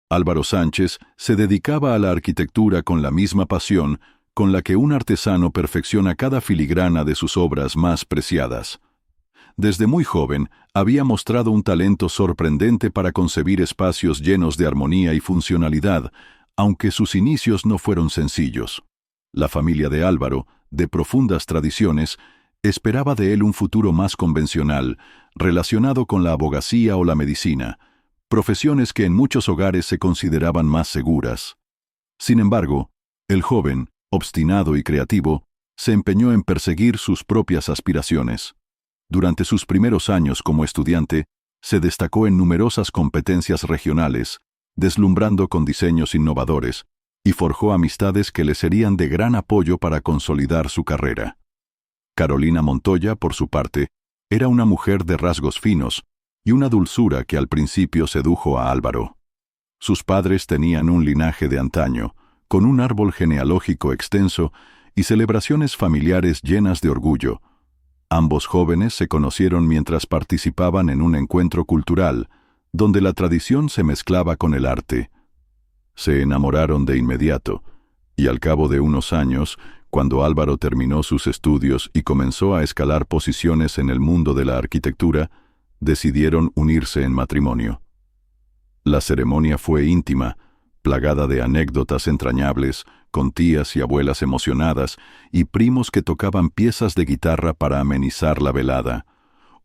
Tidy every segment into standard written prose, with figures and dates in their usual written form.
Álvaro Sánchez se dedicaba a la arquitectura con la misma pasión con la que un artesano perfecciona cada filigrana de sus obras más preciadas. Desde muy joven había mostrado un talento sorprendente para concebir espacios llenos de armonía y funcionalidad, aunque sus inicios no fueron sencillos. La familia de Álvaro, de profundas tradiciones, esperaba de él un futuro más convencional, relacionado con la abogacía o la medicina, profesiones que en muchos hogares se consideraban más seguras. Sin embargo, el joven, obstinado y creativo, se empeñó en perseguir sus propias aspiraciones. Durante sus primeros años como estudiante, se destacó en numerosas competencias regionales, deslumbrando con diseños innovadores, y forjó amistades que le serían de gran apoyo para consolidar su carrera. Carolina Montoya, por su parte, era una mujer de rasgos finos y una dulzura que al principio sedujo a Álvaro. Sus padres tenían un linaje de antaño, con un árbol genealógico extenso y celebraciones familiares llenas de orgullo. Ambos jóvenes se conocieron mientras participaban en un encuentro cultural, donde la tradición se mezclaba con el arte. Se enamoraron de inmediato, y al cabo de unos años, cuando Álvaro terminó sus estudios y comenzó a escalar posiciones en el mundo de la arquitectura, decidieron unirse en matrimonio. La ceremonia fue íntima, plagada de anécdotas entrañables, con tías y abuelas emocionadas y primos que tocaban piezas de guitarra para amenizar la velada.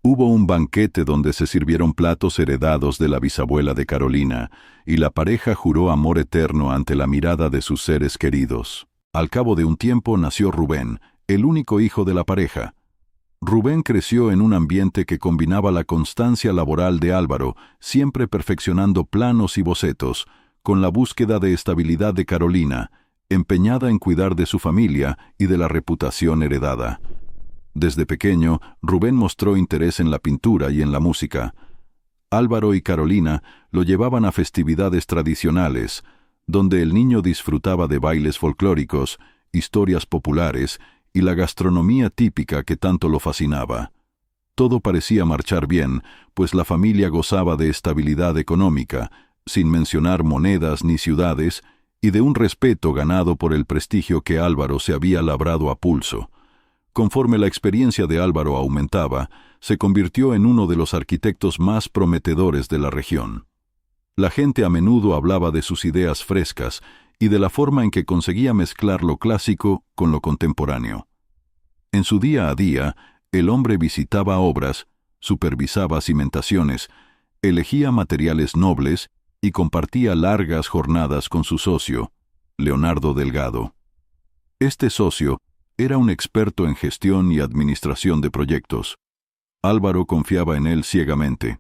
Hubo un banquete donde se sirvieron platos heredados de la bisabuela de Carolina, y la pareja juró amor eterno ante la mirada de sus seres queridos. Al cabo de un tiempo nació Rubén, el único hijo de la pareja. Rubén creció en un ambiente que combinaba la constancia laboral de Álvaro, siempre perfeccionando planos y bocetos, con la búsqueda de estabilidad de Carolina, empeñada en cuidar de su familia y de la reputación heredada. Desde pequeño, Rubén mostró interés en la pintura y en la música. Álvaro y Carolina lo llevaban a festividades tradicionales, donde el niño disfrutaba de bailes folclóricos, historias populares y la gastronomía típica que tanto lo fascinaba. Todo parecía marchar bien, pues la familia gozaba de estabilidad económica, sin mencionar monedas ni ciudades, y de un respeto ganado por el prestigio que Álvaro se había labrado a pulso. Conforme la experiencia de Álvaro aumentaba, se convirtió en uno de los arquitectos más prometedores de la región. La gente a menudo hablaba de sus ideas frescas y de la forma en que conseguía mezclar lo clásico con lo contemporáneo. En su día a día, el hombre visitaba obras, supervisaba cimentaciones, elegía materiales nobles y compartía largas jornadas con su socio, Leonardo Delgado. Este socio era un experto en gestión y administración de proyectos. Álvaro confiaba en él ciegamente.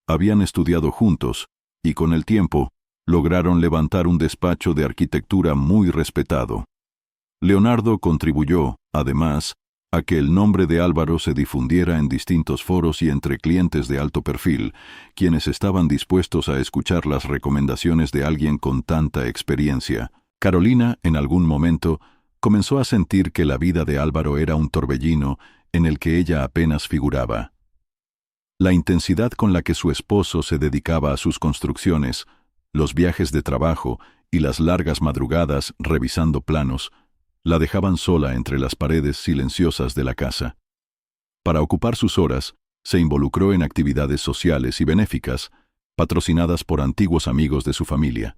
Habían estudiado juntos, y con el tiempo, lograron levantar un despacho de arquitectura muy respetado. Leonardo contribuyó, además, a que el nombre de Álvaro se difundiera en distintos foros y entre clientes de alto perfil, quienes estaban dispuestos a escuchar las recomendaciones de alguien con tanta experiencia. Carolina, en algún momento, comenzó a sentir que la vida de Álvaro era un torbellino en el que ella apenas figuraba. La intensidad con la que su esposo se dedicaba a sus construcciones, los viajes de trabajo y las largas madrugadas revisando planos, la dejaban sola entre las paredes silenciosas de la casa. Para ocupar sus horas, se involucró en actividades sociales y benéficas, patrocinadas por antiguos amigos de su familia.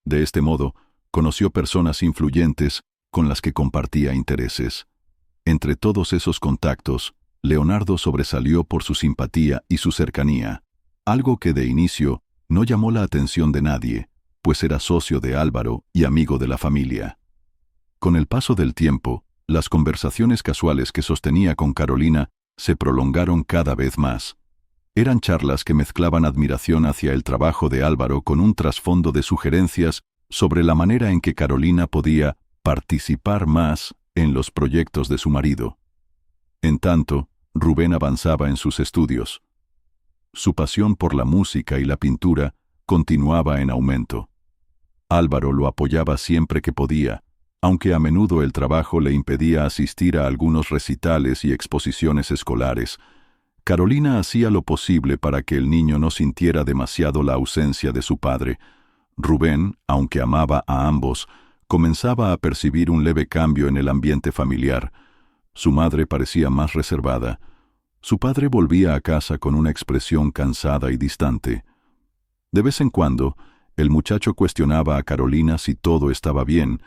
De este modo, conoció personas influyentes con las que compartía intereses. Entre todos esos contactos, Leonardo sobresalió por su simpatía y su cercanía, algo que de inicio no llamó la atención de nadie, pues era socio de Álvaro y amigo de la familia. Con el paso del tiempo, las conversaciones casuales que sostenía con Carolina se prolongaron cada vez más. Eran charlas que mezclaban admiración hacia el trabajo de Álvaro con un trasfondo de sugerencias sobre la manera en que Carolina podía participar más en los proyectos de su marido. En tanto, Rubén avanzaba en sus estudios. Su pasión por la música y la pintura continuaba en aumento. Álvaro lo apoyaba siempre que podía, aunque a menudo el trabajo le impedía asistir a algunos recitales y exposiciones escolares. Carolina hacía lo posible para que el niño no sintiera demasiado la ausencia de su padre. Rubén, aunque amaba a ambos, comenzaba a percibir un leve cambio en el ambiente familiar. Su madre parecía más reservada. Su padre volvía a casa con una expresión cansada y distante. De vez en cuando, el muchacho cuestionaba a Carolina si todo estaba bien,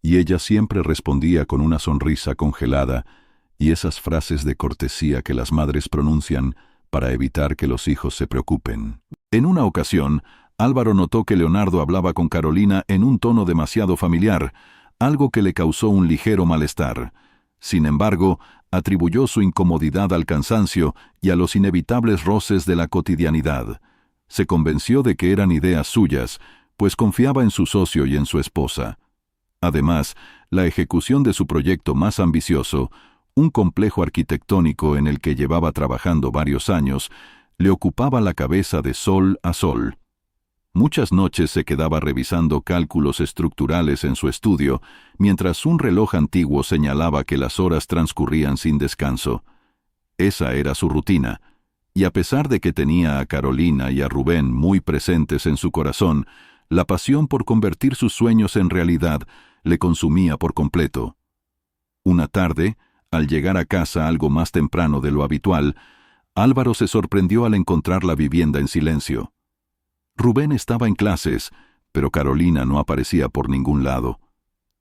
y ella siempre respondía con una sonrisa congelada y esas frases de cortesía que las madres pronuncian para evitar que los hijos se preocupen. En una ocasión, Álvaro notó que Leonardo hablaba con Carolina en un tono demasiado familiar, algo que le causó un ligero malestar. Sin embargo, atribuyó su incomodidad al cansancio y a los inevitables roces de la cotidianidad. Se convenció de que eran ideas suyas, pues confiaba en su socio y en su esposa. Además, la ejecución de su proyecto más ambicioso, un complejo arquitectónico en el que llevaba trabajando varios años, le ocupaba la cabeza de sol a sol. Muchas noches se quedaba revisando cálculos estructurales en su estudio, mientras un reloj antiguo señalaba que las horas transcurrían sin descanso. Esa era su rutina, y a pesar de que tenía a Carolina y a Rubén muy presentes en su corazón, la pasión por convertir sus sueños en realidad le consumía por completo. Una tarde, al llegar a casa algo más temprano de lo habitual, Álvaro se sorprendió al encontrar la vivienda en silencio. Rubén estaba en clases, pero Carolina no aparecía por ningún lado.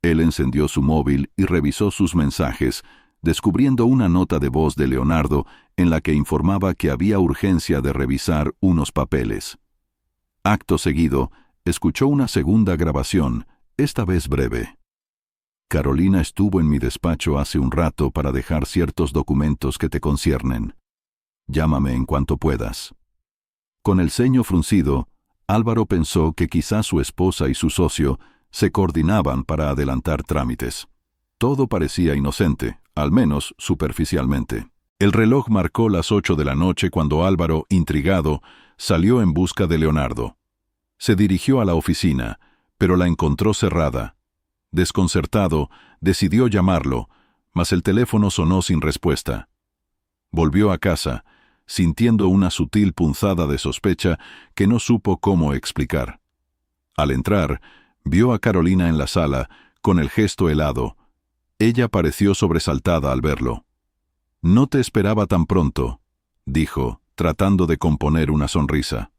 Él encendió su móvil y revisó sus mensajes, descubriendo una nota de voz de Leonardo en la que informaba que había urgencia de revisar unos papeles. Acto seguido, escuchó una segunda grabación, esta vez breve. Carolina estuvo en mi despacho hace un rato para dejar ciertos documentos que te conciernen. Llámame en cuanto puedas. Con el ceño fruncido, Álvaro pensó que quizá su esposa y su socio se coordinaban para adelantar trámites. Todo parecía inocente, al menos superficialmente. El reloj marcó las 8 de la noche cuando Álvaro, intrigado, salió en busca de Leonardo. Se dirigió a la oficina, pero la encontró cerrada. Desconcertado, decidió llamarlo, mas el teléfono sonó sin respuesta. Volvió a casa, sintiendo una sutil punzada de sospecha que no supo cómo explicar. Al entrar, vio a Carolina en la sala, con el gesto helado. Ella pareció sobresaltada al verlo. «No te esperaba tan pronto», dijo, tratando de componer una sonrisa.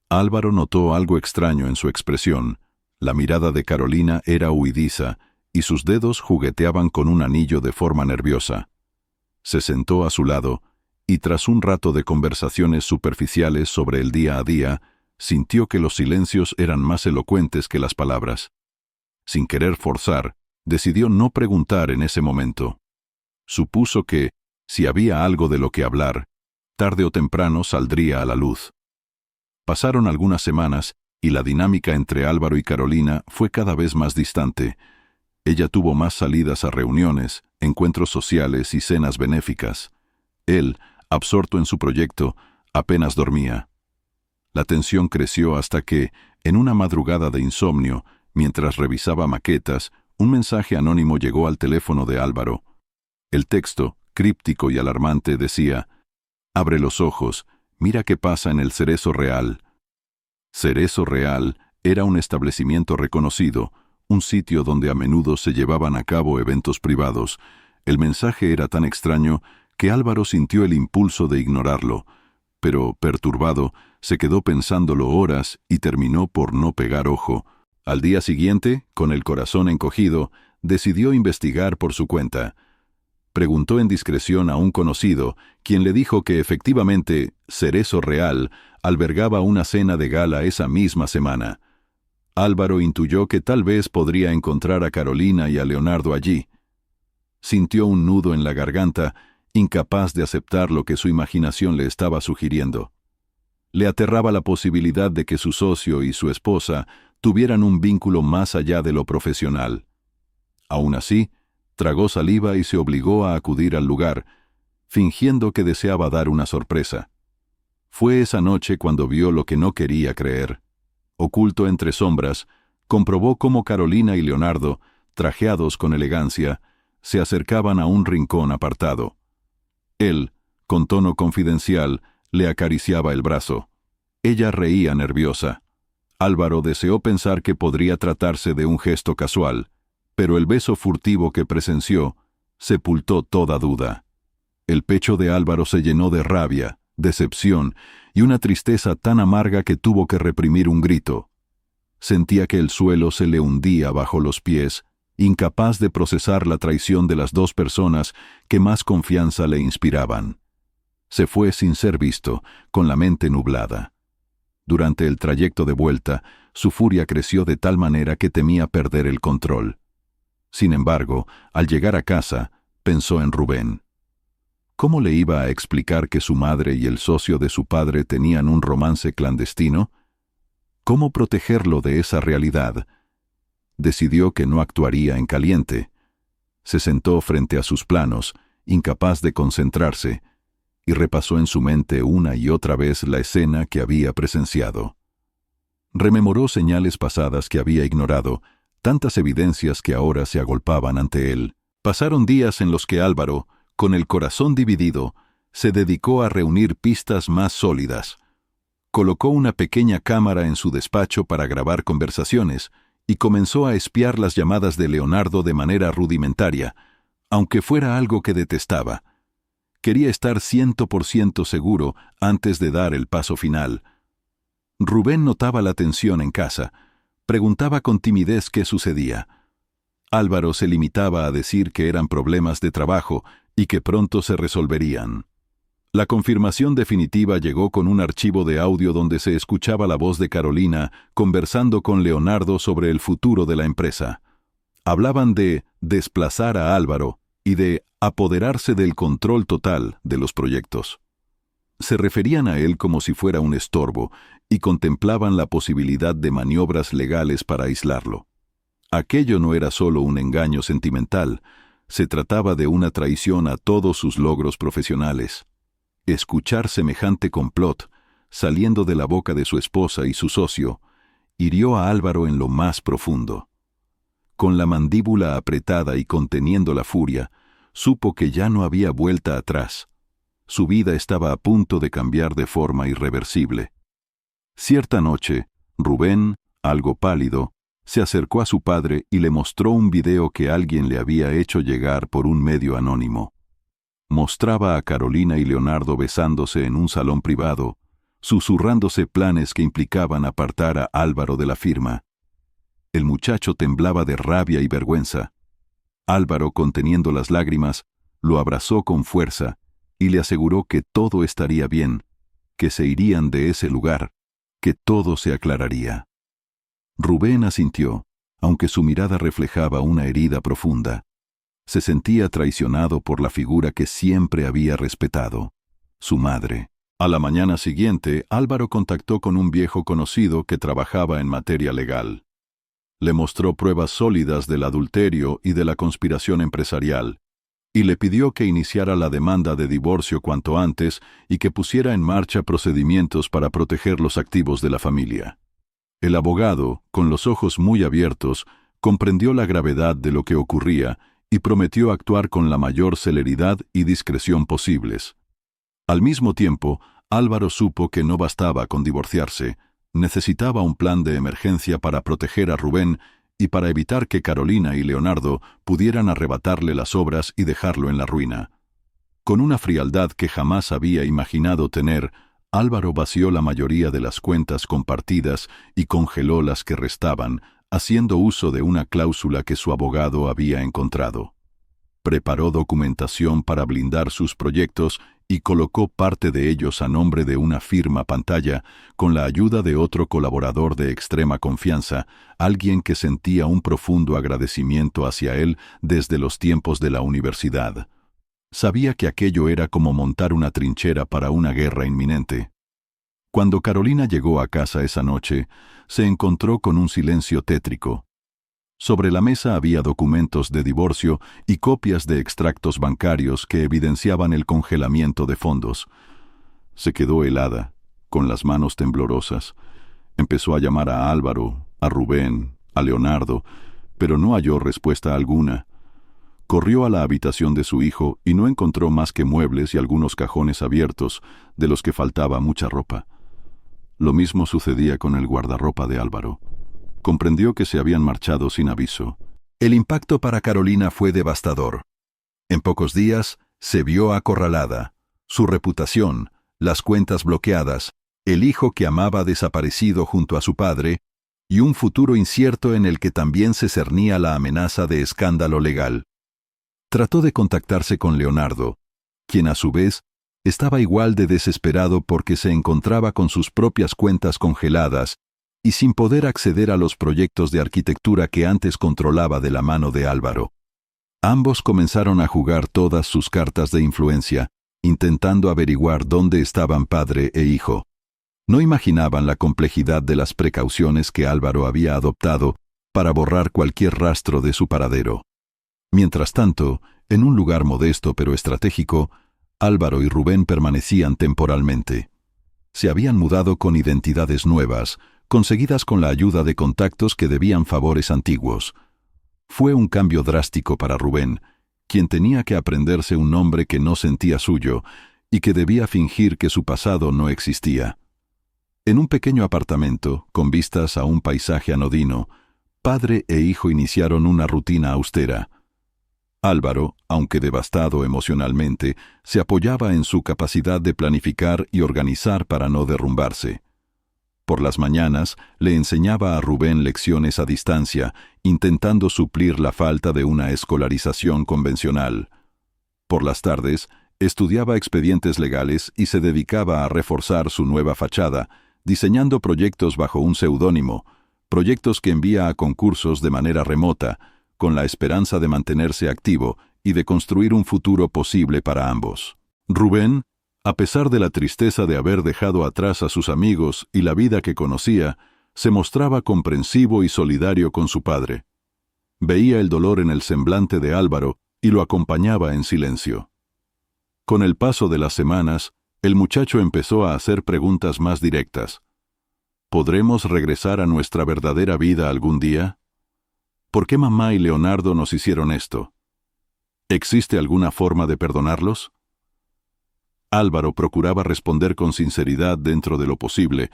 Álvaro notó algo extraño en su expresión. La mirada de Carolina era huidiza, y sus dedos jugueteaban con un anillo de forma nerviosa. Se sentó a su lado, y tras un rato de conversaciones superficiales sobre el día a día, sintió que los silencios eran más elocuentes que las palabras. Sin querer forzar, decidió no preguntar en ese momento. Supuso que, si había algo de lo que hablar, tarde o temprano saldría a la luz. Pasaron algunas semanas, y la dinámica entre Álvaro y Carolina fue cada vez más distante. Ella tuvo más salidas a reuniones, encuentros sociales y cenas benéficas. Él, absorto en su proyecto, apenas dormía. La tensión creció hasta que, en una madrugada de insomnio, mientras revisaba maquetas, un mensaje anónimo llegó al teléfono de Álvaro. El texto, críptico y alarmante, decía: «Abre los ojos, mira qué pasa en el Cerezo Real». Cerezo Real era un establecimiento reconocido, un sitio donde a menudo se llevaban a cabo eventos privados. El mensaje era tan extraño que Álvaro sintió el impulso de ignorarlo, pero, perturbado, se quedó pensándolo horas y terminó por no pegar ojo. Al día siguiente, con el corazón encogido, decidió investigar por su cuenta. Preguntó en discreción a un conocido, quien le dijo que efectivamente Cerezo Real albergaba una cena de gala esa misma semana. Álvaro intuyó que tal vez podría encontrar a Carolina y a Leonardo allí. Sintió un nudo en la garganta, incapaz de aceptar lo que su imaginación le estaba sugiriendo. Le aterraba la posibilidad de que su socio y su esposa tuvieran un vínculo más allá de lo profesional. Aún así, tragó saliva y se obligó a acudir al lugar, fingiendo que deseaba dar una sorpresa. Fue esa noche cuando vio lo que no quería creer. Oculto entre sombras, comprobó cómo Carolina y Leonardo, trajeados con elegancia, se acercaban a un rincón apartado. Él, con tono confidencial, le acariciaba el brazo. Ella reía nerviosa. Álvaro deseó pensar que podría tratarse de un gesto casual, pero el beso furtivo que presenció sepultó toda duda. El pecho de Álvaro se llenó de rabia, decepción y una tristeza tan amarga que tuvo que reprimir un grito. Sentía que el suelo se le hundía bajo los pies, incapaz de procesar la traición de las dos personas que más confianza le inspiraban. Se fue sin ser visto, con la mente nublada. Durante el trayecto de vuelta, su furia creció de tal manera que temía perder el control. Sin embargo, al llegar a casa, pensó en Rubén. ¿Cómo le iba a explicar que su madre y el socio de su padre tenían un romance clandestino? ¿Cómo protegerlo de esa realidad? Decidió que no actuaría en caliente. Se sentó frente a sus planos, incapaz de concentrarse, y repasó en su mente una y otra vez la escena que había presenciado. Rememoró señales pasadas que había ignorado, tantas evidencias que ahora se agolpaban ante él. Pasaron días en los que Álvaro, con el corazón dividido, se dedicó a reunir pistas más sólidas. Colocó una pequeña cámara en su despacho para grabar conversaciones y comenzó a espiar las llamadas de Leonardo de manera rudimentaria, aunque fuera algo que detestaba. Quería estar 100% seguro antes de dar el paso final. Rubén notaba la tensión en casa. Preguntaba con timidez qué sucedía. Álvaro se limitaba a decir que eran problemas de trabajo y que pronto se resolverían. La confirmación definitiva llegó con un archivo de audio donde se escuchaba la voz de Carolina conversando con Leonardo sobre el futuro de la empresa. Hablaban de desplazar a Álvaro y de apoderarse del control total de los proyectos. Se referían a él como si fuera un estorbo y contemplaban la posibilidad de maniobras legales para aislarlo. Aquello no era solo un engaño sentimental, se trataba de una traición a todos sus logros profesionales. Escuchar semejante complot, saliendo de la boca de su esposa y su socio, hirió a Álvaro en lo más profundo. Con la mandíbula apretada y conteniendo la furia, supo que ya no había vuelta atrás. Su vida estaba a punto de cambiar de forma irreversible. Cierta noche, Rubén, algo pálido, se acercó a su padre y le mostró un video que alguien le había hecho llegar por un medio anónimo. Mostraba a Carolina y Leonardo besándose en un salón privado, susurrándose planes que implicaban apartar a Álvaro de la firma. El muchacho temblaba de rabia y vergüenza. Álvaro, conteniendo las lágrimas, lo abrazó con fuerza y le aseguró que todo estaría bien, que se irían de ese lugar, que todo se aclararía. Rubén asintió, aunque su mirada reflejaba una herida profunda. Se sentía traicionado por la figura que siempre había respetado, su madre. A la mañana siguiente, Álvaro contactó con un viejo conocido que trabajaba en materia legal. Le mostró pruebas sólidas del adulterio y de la conspiración empresarial, y le pidió que iniciara la demanda de divorcio cuanto antes y que pusiera en marcha procedimientos para proteger los activos de la familia. El abogado, con los ojos muy abiertos, comprendió la gravedad de lo que ocurría y prometió actuar con la mayor celeridad y discreción posibles. Al mismo tiempo, Álvaro supo que no bastaba con divorciarse, necesitaba un plan de emergencia para proteger a Rubén y para evitar que Carolina y Leonardo pudieran arrebatarle las obras y dejarlo en la ruina. Con una frialdad que jamás había imaginado tener, Álvaro vació la mayoría de las cuentas compartidas y congeló las que restaban, haciendo uso de una cláusula que su abogado había encontrado. Preparó documentación para blindar sus proyectos y colocó parte de ellos a nombre de una firma pantalla con la ayuda de otro colaborador de extrema confianza, alguien que sentía un profundo agradecimiento hacia él desde los tiempos de la universidad. Sabía que aquello era como montar una trinchera para una guerra inminente. Cuando Carolina llegó a casa esa noche, se encontró con un silencio tétrico. Sobre la mesa había documentos de divorcio y copias de extractos bancarios que evidenciaban el congelamiento de fondos. Se quedó helada, con las manos temblorosas. Empezó a llamar a Álvaro, a Rubén, a Leonardo, pero no halló respuesta alguna. Corrió a la habitación de su hijo y no encontró más que muebles y algunos cajones abiertos, de los que faltaba mucha ropa. Lo mismo sucedía con el guardarropa de Álvaro. Comprendió que se habían marchado sin aviso. El impacto para Carolina fue devastador. En pocos días, se vio acorralada. Su reputación, las cuentas bloqueadas, el hijo que amaba desaparecido junto a su padre, y un futuro incierto en el que también se cernía la amenaza de escándalo legal. Trató de contactarse con Leonardo, quien a su vez estaba igual de desesperado porque se encontraba con sus propias cuentas congeladas y sin poder acceder a los proyectos de arquitectura que antes controlaba de la mano de Álvaro. Ambos comenzaron a jugar todas sus cartas de influencia, intentando averiguar dónde estaban padre e hijo. No imaginaban la complejidad de las precauciones que Álvaro había adoptado para borrar cualquier rastro de su paradero. Mientras tanto, en un lugar modesto pero estratégico, Álvaro y Rubén permanecían temporalmente. Se habían mudado con identidades nuevas, conseguidas con la ayuda de contactos que debían favores antiguos. Fue un cambio drástico para Rubén, quien tenía que aprenderse un nombre que no sentía suyo y que debía fingir que su pasado no existía. En un pequeño apartamento, con vistas a un paisaje anodino, padre e hijo iniciaron una rutina austera. Álvaro, aunque devastado emocionalmente, se apoyaba en su capacidad de planificar y organizar para no derrumbarse. Por las mañanas, le enseñaba a Rubén lecciones a distancia, intentando suplir la falta de una escolarización convencional. Por las tardes, estudiaba expedientes legales y se dedicaba a reforzar su nueva fachada, diseñando proyectos bajo un seudónimo, proyectos que envía a concursos de manera remota, con la esperanza de mantenerse activo y de construir un futuro posible para ambos. Rubén, a pesar de la tristeza de haber dejado atrás a sus amigos y la vida que conocía, se mostraba comprensivo y solidario con su padre. Veía el dolor en el semblante de Álvaro y lo acompañaba en silencio. Con el paso de las semanas, el muchacho empezó a hacer preguntas más directas. ¿Podremos regresar a nuestra verdadera vida algún día? ¿Por qué mamá y Leonardo nos hicieron esto? ¿Existe alguna forma de perdonarlos? Álvaro procuraba responder con sinceridad dentro de lo posible,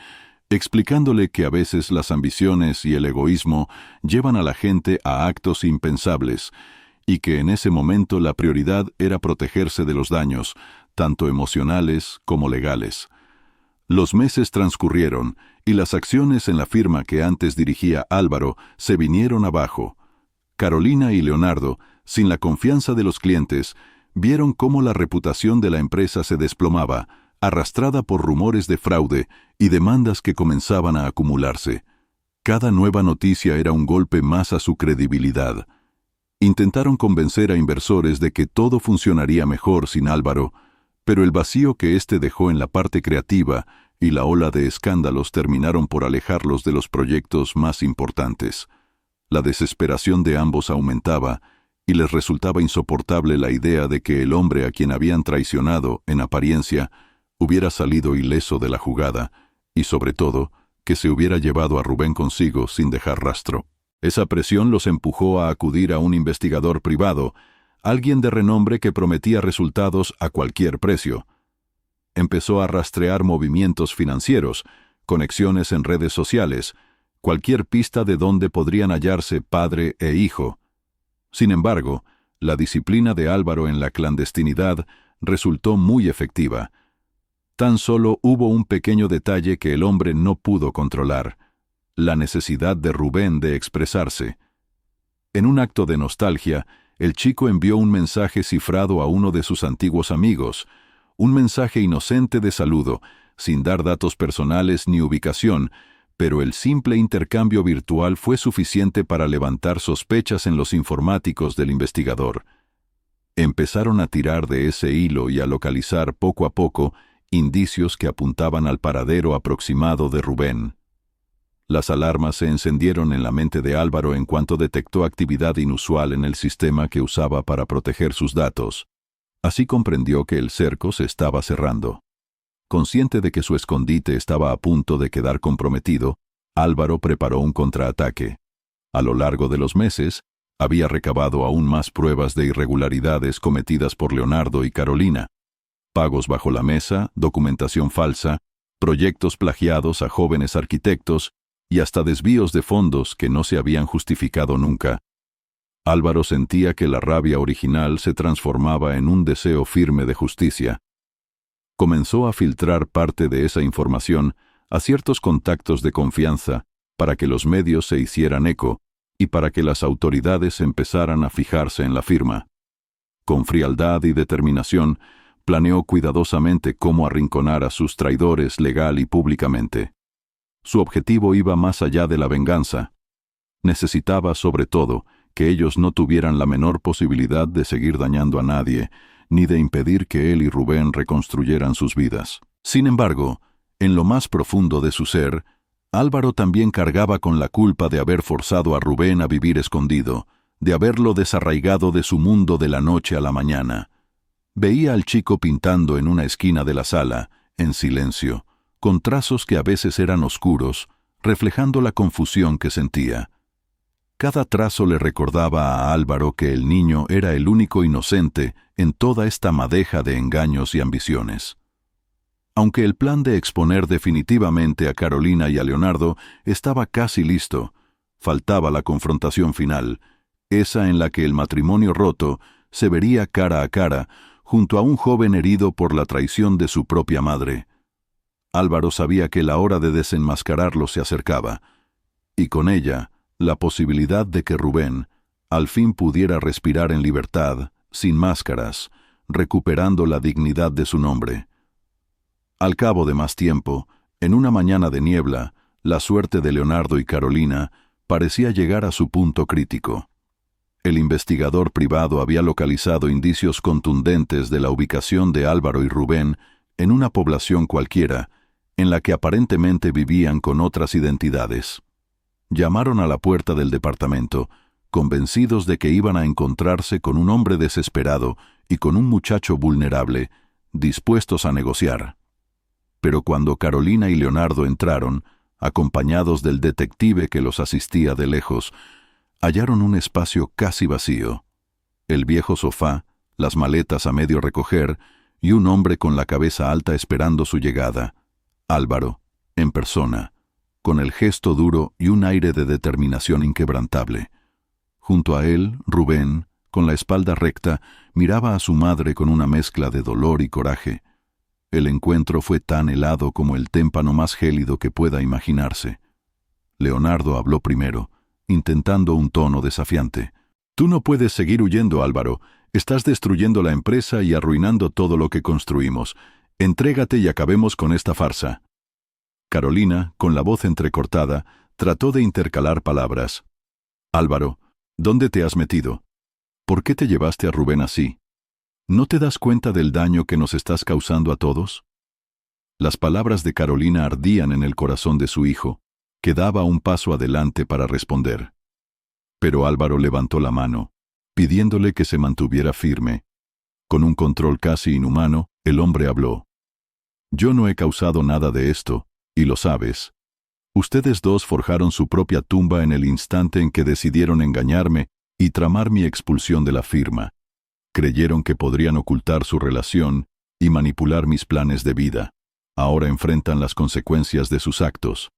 explicándole que a veces las ambiciones y el egoísmo llevan a la gente a actos impensables, y que en ese momento la prioridad era protegerse de los daños, tanto emocionales como legales. Los meses transcurrieron, y las acciones en la firma que antes dirigía Álvaro se vinieron abajo. Carolina y Leonardo, sin la confianza de los clientes, vieron cómo la reputación de la empresa se desplomaba, arrastrada por rumores de fraude y demandas que comenzaban a acumularse. Cada nueva noticia era un golpe más a su credibilidad. Intentaron convencer a inversores de que todo funcionaría mejor sin Álvaro, pero el vacío que éste dejó en la parte creativa y la ola de escándalos terminaron por alejarlos de los proyectos más importantes. La desesperación de ambos aumentaba, y les resultaba insoportable la idea de que el hombre a quien habían traicionado, en apariencia, hubiera salido ileso de la jugada, y sobre todo, que se hubiera llevado a Rubén consigo sin dejar rastro. Esa presión los empujó a acudir a un investigador privado, alguien de renombre que prometía resultados a cualquier precio. Empezó a rastrear movimientos financieros, conexiones en redes sociales, cualquier pista de dónde podrían hallarse padre e hijo. Sin embargo, la disciplina de Álvaro en la clandestinidad resultó muy efectiva. Tan solo hubo un pequeño detalle que el hombre no pudo controlar: la necesidad de Rubén de expresarse. En un acto de nostalgia, el chico envió un mensaje cifrado a uno de sus antiguos amigos, un mensaje inocente de saludo, sin dar datos personales ni ubicación, pero el simple intercambio virtual fue suficiente para levantar sospechas en los informáticos del investigador. Empezaron a tirar de ese hilo y a localizar poco a poco indicios que apuntaban al paradero aproximado de Rubén. Las alarmas se encendieron en la mente de Álvaro en cuanto detectó actividad inusual en el sistema que usaba para proteger sus datos. Así comprendió que el cerco se estaba cerrando. Consciente de que su escondite estaba a punto de quedar comprometido, Álvaro preparó un contraataque. A lo largo de los meses, había recabado aún más pruebas de irregularidades cometidas por Leonardo y Carolina. Pagos bajo la mesa, documentación falsa, proyectos plagiados a jóvenes arquitectos y hasta desvíos de fondos que no se habían justificado nunca. Álvaro sentía que la rabia original se transformaba en un deseo firme de justicia. Comenzó a filtrar parte de esa información a ciertos contactos de confianza para que los medios se hicieran eco y para que las autoridades empezaran a fijarse en la firma. Con frialdad y determinación, planeó cuidadosamente cómo arrinconar a sus traidores legal y públicamente. Su objetivo iba más allá de la venganza. Necesitaba, sobre todo, que ellos no tuvieran la menor posibilidad de seguir dañando a nadie, ni de impedir que él y Rubén reconstruyeran sus vidas. Sin embargo, en lo más profundo de su ser, Álvaro también cargaba con la culpa de haber forzado a Rubén a vivir escondido, de haberlo desarraigado de su mundo de la noche a la mañana. Veía al chico pintando en una esquina de la sala, en silencio, con trazos que a veces eran oscuros, reflejando la confusión que sentía. Cada trazo le recordaba a Álvaro que el niño era el único inocente en toda esta madeja de engaños y ambiciones. Aunque el plan de exponer definitivamente a Carolina y a Leonardo estaba casi listo, faltaba la confrontación final, esa en la que el matrimonio roto se vería cara a cara junto a un joven herido por la traición de su propia madre. Álvaro sabía que la hora de desenmascararlo se acercaba, y con ella la posibilidad de que Rubén al fin pudiera respirar en libertad, sin máscaras, recuperando la dignidad de su nombre. Al cabo de más tiempo, en una mañana de niebla, la suerte de Leonardo y Carolina parecía llegar a su punto crítico. El investigador privado había localizado indicios contundentes de la ubicación de Álvaro y Rubén en una población cualquiera, en la que aparentemente vivían con otras identidades. Llamaron a la puerta del departamento, convencidos de que iban a encontrarse con un hombre desesperado y con un muchacho vulnerable, dispuestos a negociar. Pero cuando Carolina y Leonardo entraron, acompañados del detective que los asistía de lejos, hallaron un espacio casi vacío. El viejo sofá, las maletas a medio recoger y un hombre con la cabeza alta esperando su llegada. Álvaro, en persona, con el gesto duro y un aire de determinación inquebrantable. Junto a él, Rubén, con la espalda recta, miraba a su madre con una mezcla de dolor y coraje. El encuentro fue tan helado como el témpano más gélido que pueda imaginarse. Leonardo habló primero, intentando un tono desafiante. «Tú no puedes seguir huyendo, Álvaro. Estás destruyendo la empresa y arruinando todo lo que construimos. Entrégate y acabemos con esta farsa». Carolina, con la voz entrecortada, trató de intercalar palabras. «Álvaro, ¿dónde te has metido? ¿Por qué te llevaste a Rubén así? ¿No te das cuenta del daño que nos estás causando a todos?». Las palabras de Carolina ardían en el corazón de su hijo, que daba un paso adelante para responder. Pero Álvaro levantó la mano, pidiéndole que se mantuviera firme. Con un control casi inhumano, el hombre habló. «Yo no he causado nada de esto, y lo sabes. Ustedes dos forjaron su propia tumba en el instante en que decidieron engañarme y tramar mi expulsión de la firma. Creyeron que podrían ocultar su relación y manipular mis planes de vida. Ahora enfrentan las consecuencias de sus actos».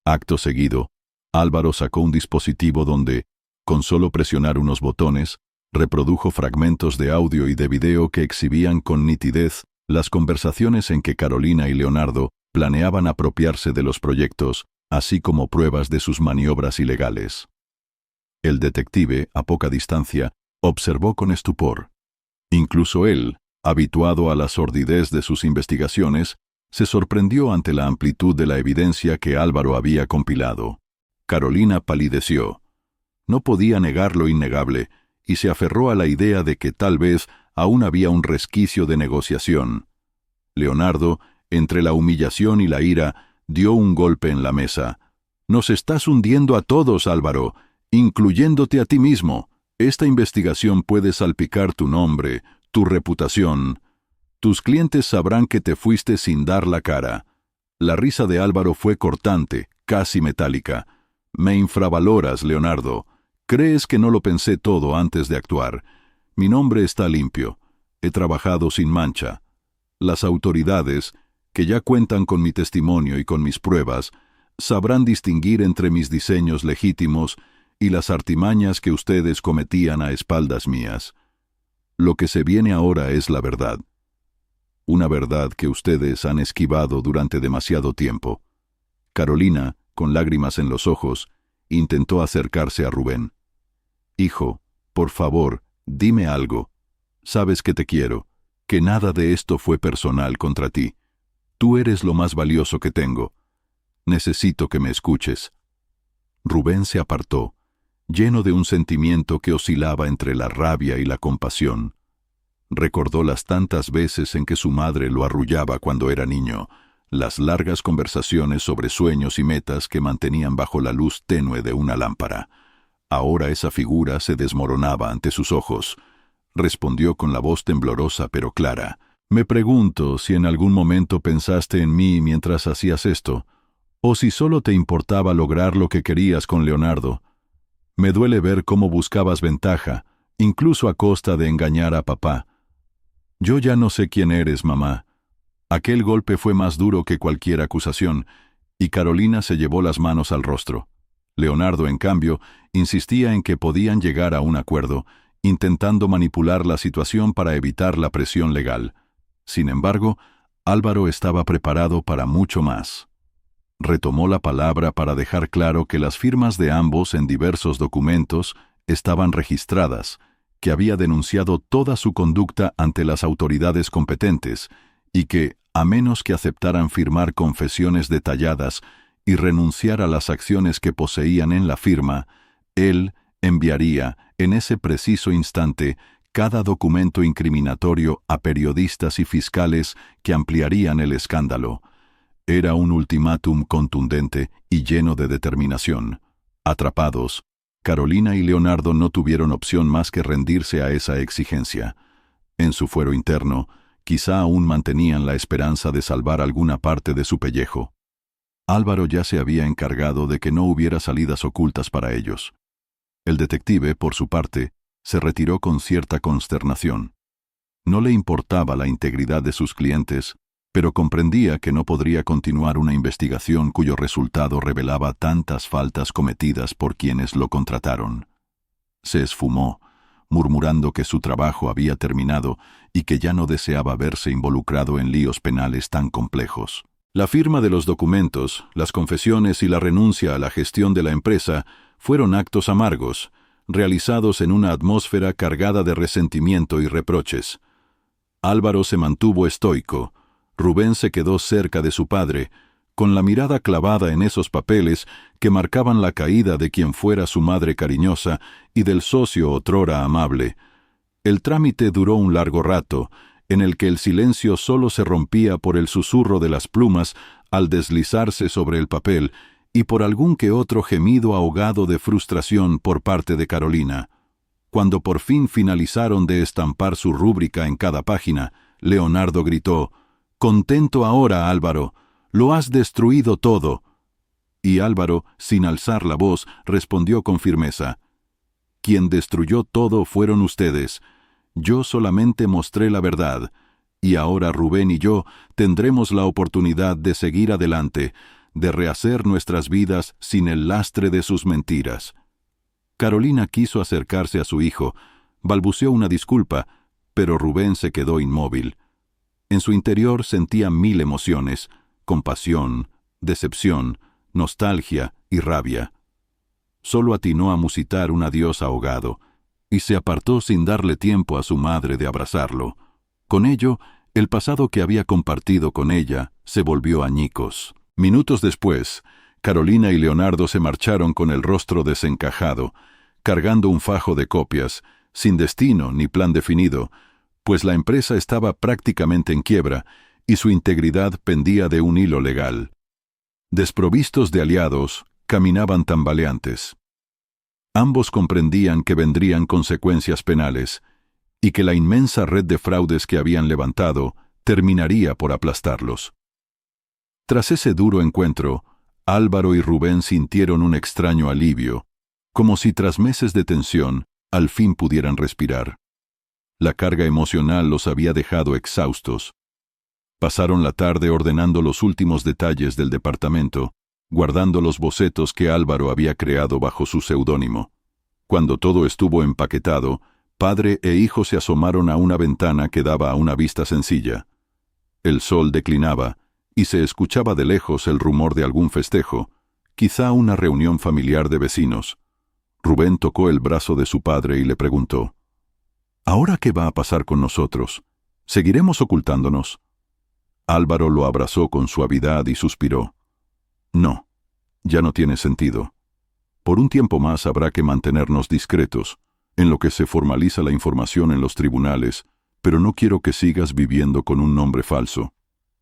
Acto seguido, Álvaro sacó un dispositivo donde, con solo presionar unos botones, reprodujo fragmentos de audio y de video que exhibían con nitidez las conversaciones en que Carolina y Leonardo planeaban apropiarse de los proyectos, así como pruebas de sus maniobras ilegales. El detective, a poca distancia, observó con estupor. Incluso él, habituado a la sordidez de sus investigaciones, se sorprendió ante la amplitud de la evidencia que Álvaro había compilado. Carolina palideció. No podía negar lo innegable, y se aferró a la idea de que tal vez aún había un resquicio de negociación. Leonardo, entre la humillación y la ira, dio un golpe en la mesa. «Nos estás hundiendo a todos, Álvaro, incluyéndote a ti mismo. Esta investigación puede salpicar tu nombre, tu reputación. Tus clientes sabrán que te fuiste sin dar la cara». La risa de Álvaro fue cortante, casi metálica. «Me infravaloras, Leonardo. Crees que no lo pensé todo antes de actuar. Mi nombre está limpio. He trabajado sin mancha. Las autoridades, que ya cuentan con mi testimonio y con mis pruebas, sabrán distinguir entre mis diseños legítimos y las artimañas que ustedes cometían a espaldas mías. Lo que se viene ahora es la verdad. Una verdad que ustedes han esquivado durante demasiado tiempo. Carolina, con lágrimas en los ojos, intentó acercarse a Rubén. Hijo, por favor, dime algo. Sabes que te quiero, que nada de esto fue personal contra ti. Tú eres lo más valioso que tengo. Necesito que me escuches. Rubén se apartó, lleno de un sentimiento que oscilaba entre la rabia y la compasión. Recordó las tantas veces en que su madre lo arrullaba cuando era niño, las largas conversaciones sobre sueños y metas que mantenían bajo la luz tenue de una lámpara. Ahora esa figura se desmoronaba ante sus ojos. Respondió con la voz temblorosa pero clara. Me pregunto si en algún momento pensaste en mí mientras hacías esto, o si solo te importaba lograr lo que querías con Leonardo. Me duele ver cómo buscabas ventaja, incluso a costa de engañar a papá. Yo ya no sé quién eres, mamá. Aquel golpe fue más duro que cualquier acusación, y Carolina se llevó las manos al rostro. Leonardo, en cambio, insistía en que podían llegar a un acuerdo, intentando manipular la situación para evitar la presión legal. Sin embargo, Álvaro estaba preparado para mucho más. Retomó la palabra para dejar claro que las firmas de ambos en diversos documentos estaban registradas, que había denunciado toda su conducta ante las autoridades competentes y que, a menos que aceptaran firmar confesiones detalladas y renunciar a las acciones que poseían en la firma, él enviaría, en ese preciso instante, cada documento incriminatorio a periodistas y fiscales que ampliarían el escándalo. Era un ultimátum contundente y lleno de determinación. Atrapados, Carolina y Leonardo no tuvieron opción más que rendirse a esa exigencia. En su fuero interno, quizá aún mantenían la esperanza de salvar alguna parte de su pellejo. Álvaro ya se había encargado de que no hubiera salidas ocultas para ellos. El detective, por su parte, se retiró con cierta consternación. No le importaba la integridad de sus clientes, pero comprendía que no podría continuar una investigación cuyo resultado revelaba tantas faltas cometidas por quienes lo contrataron. Se esfumó, murmurando que su trabajo había terminado y que ya no deseaba verse involucrado en líos penales tan complejos. La firma de los documentos, las confesiones y la renuncia a la gestión de la empresa fueron actos amargos, realizados en una atmósfera cargada de resentimiento y reproches. Álvaro se mantuvo estoico. Rubén se quedó cerca de su padre, con la mirada clavada en esos papeles que marcaban la caída de quien fuera su madre cariñosa y del socio otrora amable. El trámite duró un largo rato, en el que el silencio solo se rompía por el susurro de las plumas al deslizarse sobre el papel y por algún que otro gemido ahogado de frustración por parte de Carolina. Cuando por fin finalizaron de estampar su rúbrica en cada página, Leonardo gritó: «Contento ahora, Álvaro, lo has destruido todo». Y Álvaro, sin alzar la voz, respondió con firmeza: «Quien destruyó todo fueron ustedes. Yo solamente mostré la verdad, y ahora Rubén y yo tendremos la oportunidad de seguir adelante, de rehacer nuestras vidas sin el lastre de sus mentiras». Carolina quiso acercarse a su hijo, balbuceó una disculpa, pero Rubén se quedó inmóvil. En su interior sentía mil emociones: compasión, decepción, nostalgia y rabia. Solo atinó a musitar un adiós ahogado, y se apartó sin darle tiempo a su madre de abrazarlo. Con ello, el pasado que había compartido con ella se volvió añicos. Minutos después, Carolina y Leonardo se marcharon con el rostro desencajado, cargando un fajo de copias, sin destino ni plan definido, pues la empresa estaba prácticamente en quiebra y su integridad pendía de un hilo legal. Desprovistos de aliados, caminaban tambaleantes. Ambos comprendían que vendrían consecuencias penales y que la inmensa red de fraudes que habían levantado terminaría por aplastarlos. Tras ese duro encuentro, Álvaro y Rubén sintieron un extraño alivio, como si tras meses de tensión al fin pudieran respirar. La carga emocional los había dejado exhaustos. Pasaron la tarde ordenando los últimos detalles del departamento, guardando los bocetos que Álvaro había creado bajo su seudónimo. Cuando todo estuvo empaquetado, padre e hijo se asomaron a una ventana que daba a una vista sencilla. El sol declinaba, y se escuchaba de lejos el rumor de algún festejo, quizá una reunión familiar de vecinos. Rubén tocó el brazo de su padre y le preguntó: «¿Ahora qué va a pasar con nosotros? ¿Seguiremos ocultándonos?». Álvaro lo abrazó con suavidad y suspiró. «No, ya no tiene sentido. Por un tiempo más habrá que mantenernos discretos, en lo que se formaliza la información en los tribunales, pero no quiero que sigas viviendo con un nombre falso.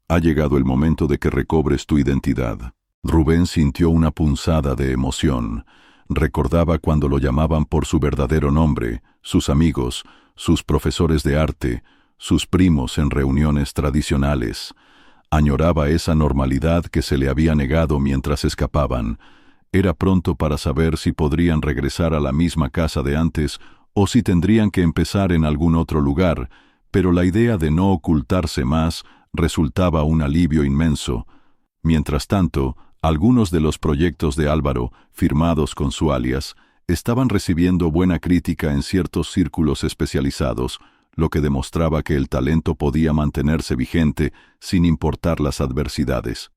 Ha llegado el momento de que recobres tu identidad». Rubén sintió una punzada de emoción. Recordaba cuando lo llamaban por su verdadero nombre, sus amigos, sus profesores de arte, sus primos en reuniones tradicionales. Añoraba esa normalidad que se le había negado mientras escapaban. Era pronto para saber si podrían regresar a la misma casa de antes o si tendrían que empezar en algún otro lugar, pero la idea de no ocultarse más resultaba un alivio inmenso. Mientras tanto, algunos de los proyectos de Álvaro, firmados con su alias, estaban recibiendo buena crítica en ciertos círculos especializados, lo que demostraba que el talento podía mantenerse vigente sin importar las adversidades.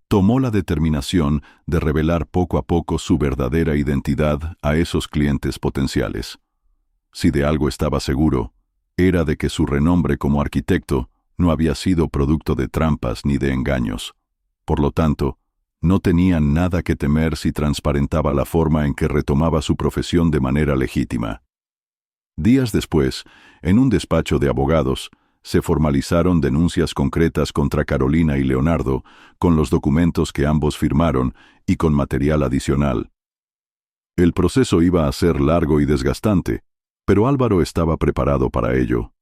Tomó la determinación de revelar poco a poco su verdadera identidad a esos clientes potenciales. Si de algo estaba seguro, era de que su renombre como arquitecto no había sido producto de trampas ni de engaños. Por lo tanto, no tenía nada que temer si transparentaba la forma en que retomaba su profesión de manera legítima. Días después, en un despacho de abogados, se formalizaron denuncias concretas contra Carolina y Leonardo, con los documentos que ambos firmaron y con material adicional. El proceso iba a ser largo y desgastante, pero Álvaro estaba preparado para ello.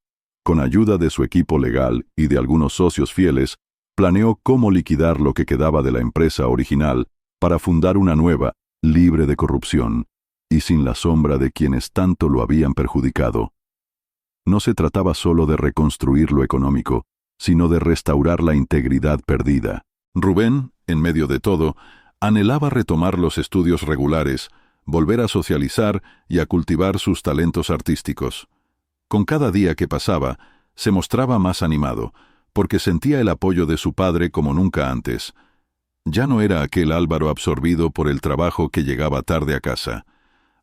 Con ayuda de su equipo legal y de algunos socios fieles, planeó cómo liquidar lo que quedaba de la empresa original para fundar una nueva, libre de corrupción, y sin la sombra de quienes tanto lo habían perjudicado. No se trataba solo de reconstruir lo económico, sino de restaurar la integridad perdida. Rubén, en medio de todo, anhelaba retomar los estudios regulares, volver a socializar y a cultivar sus talentos artísticos. Con cada día que pasaba, se mostraba más animado, porque sentía el apoyo de su padre como nunca antes. Ya no era aquel Álvaro absorbido por el trabajo que llegaba tarde a casa.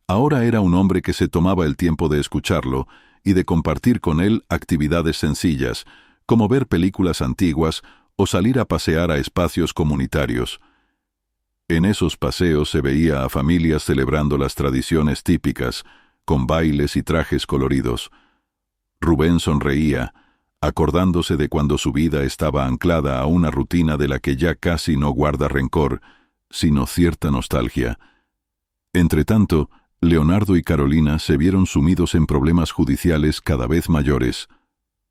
Ahora era un hombre que se tomaba el tiempo de escucharlo y de compartir con él actividades sencillas, como ver películas antiguas o salir a pasear a espacios comunitarios. En esos paseos se veía a familias celebrando las tradiciones típicas, con bailes y trajes coloridos. Rubén sonreía, acordándose de cuando su vida estaba anclada a una rutina de la que ya casi no guarda rencor, sino cierta nostalgia. Entretanto, Leonardo y Carolina se vieron sumidos en problemas judiciales cada vez mayores.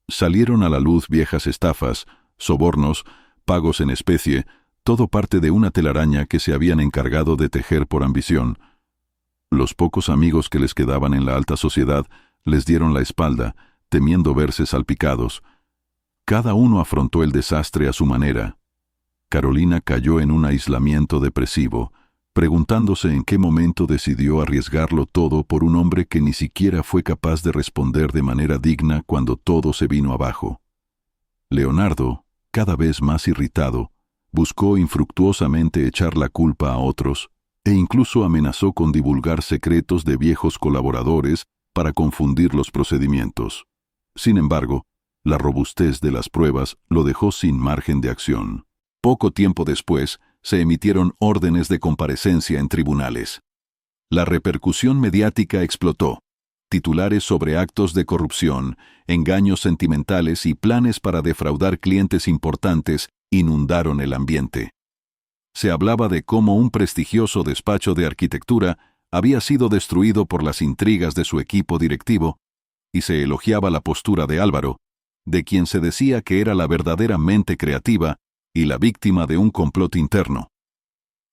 Salieron a la luz viejas estafas, sobornos, pagos en especie, todo parte de una telaraña que se habían encargado de tejer por ambición. Los pocos amigos que les quedaban en la alta sociedad les dieron la espalda, temiendo verse salpicados. Cada uno afrontó el desastre a su manera. Carolina cayó en un aislamiento depresivo, preguntándose en qué momento decidió arriesgarlo todo por un hombre que ni siquiera fue capaz de responder de manera digna cuando todo se vino abajo. Leonardo, cada vez más irritado, buscó infructuosamente echar la culpa a otros e incluso amenazó con divulgar secretos de viejos colaboradores para confundir los procedimientos. Sin embargo, la robustez de las pruebas lo dejó sin margen de acción. Poco tiempo después, se emitieron órdenes de comparecencia en tribunales. La repercusión mediática explotó. Titulares sobre actos de corrupción, engaños sentimentales y planes para defraudar clientes importantes inundaron el ambiente. Se hablaba de cómo un prestigioso despacho de arquitectura había sido destruido por las intrigas de su equipo directivo, y se elogiaba la postura de Álvaro, de quien se decía que era la verdadera mente creativa y la víctima de un complot interno.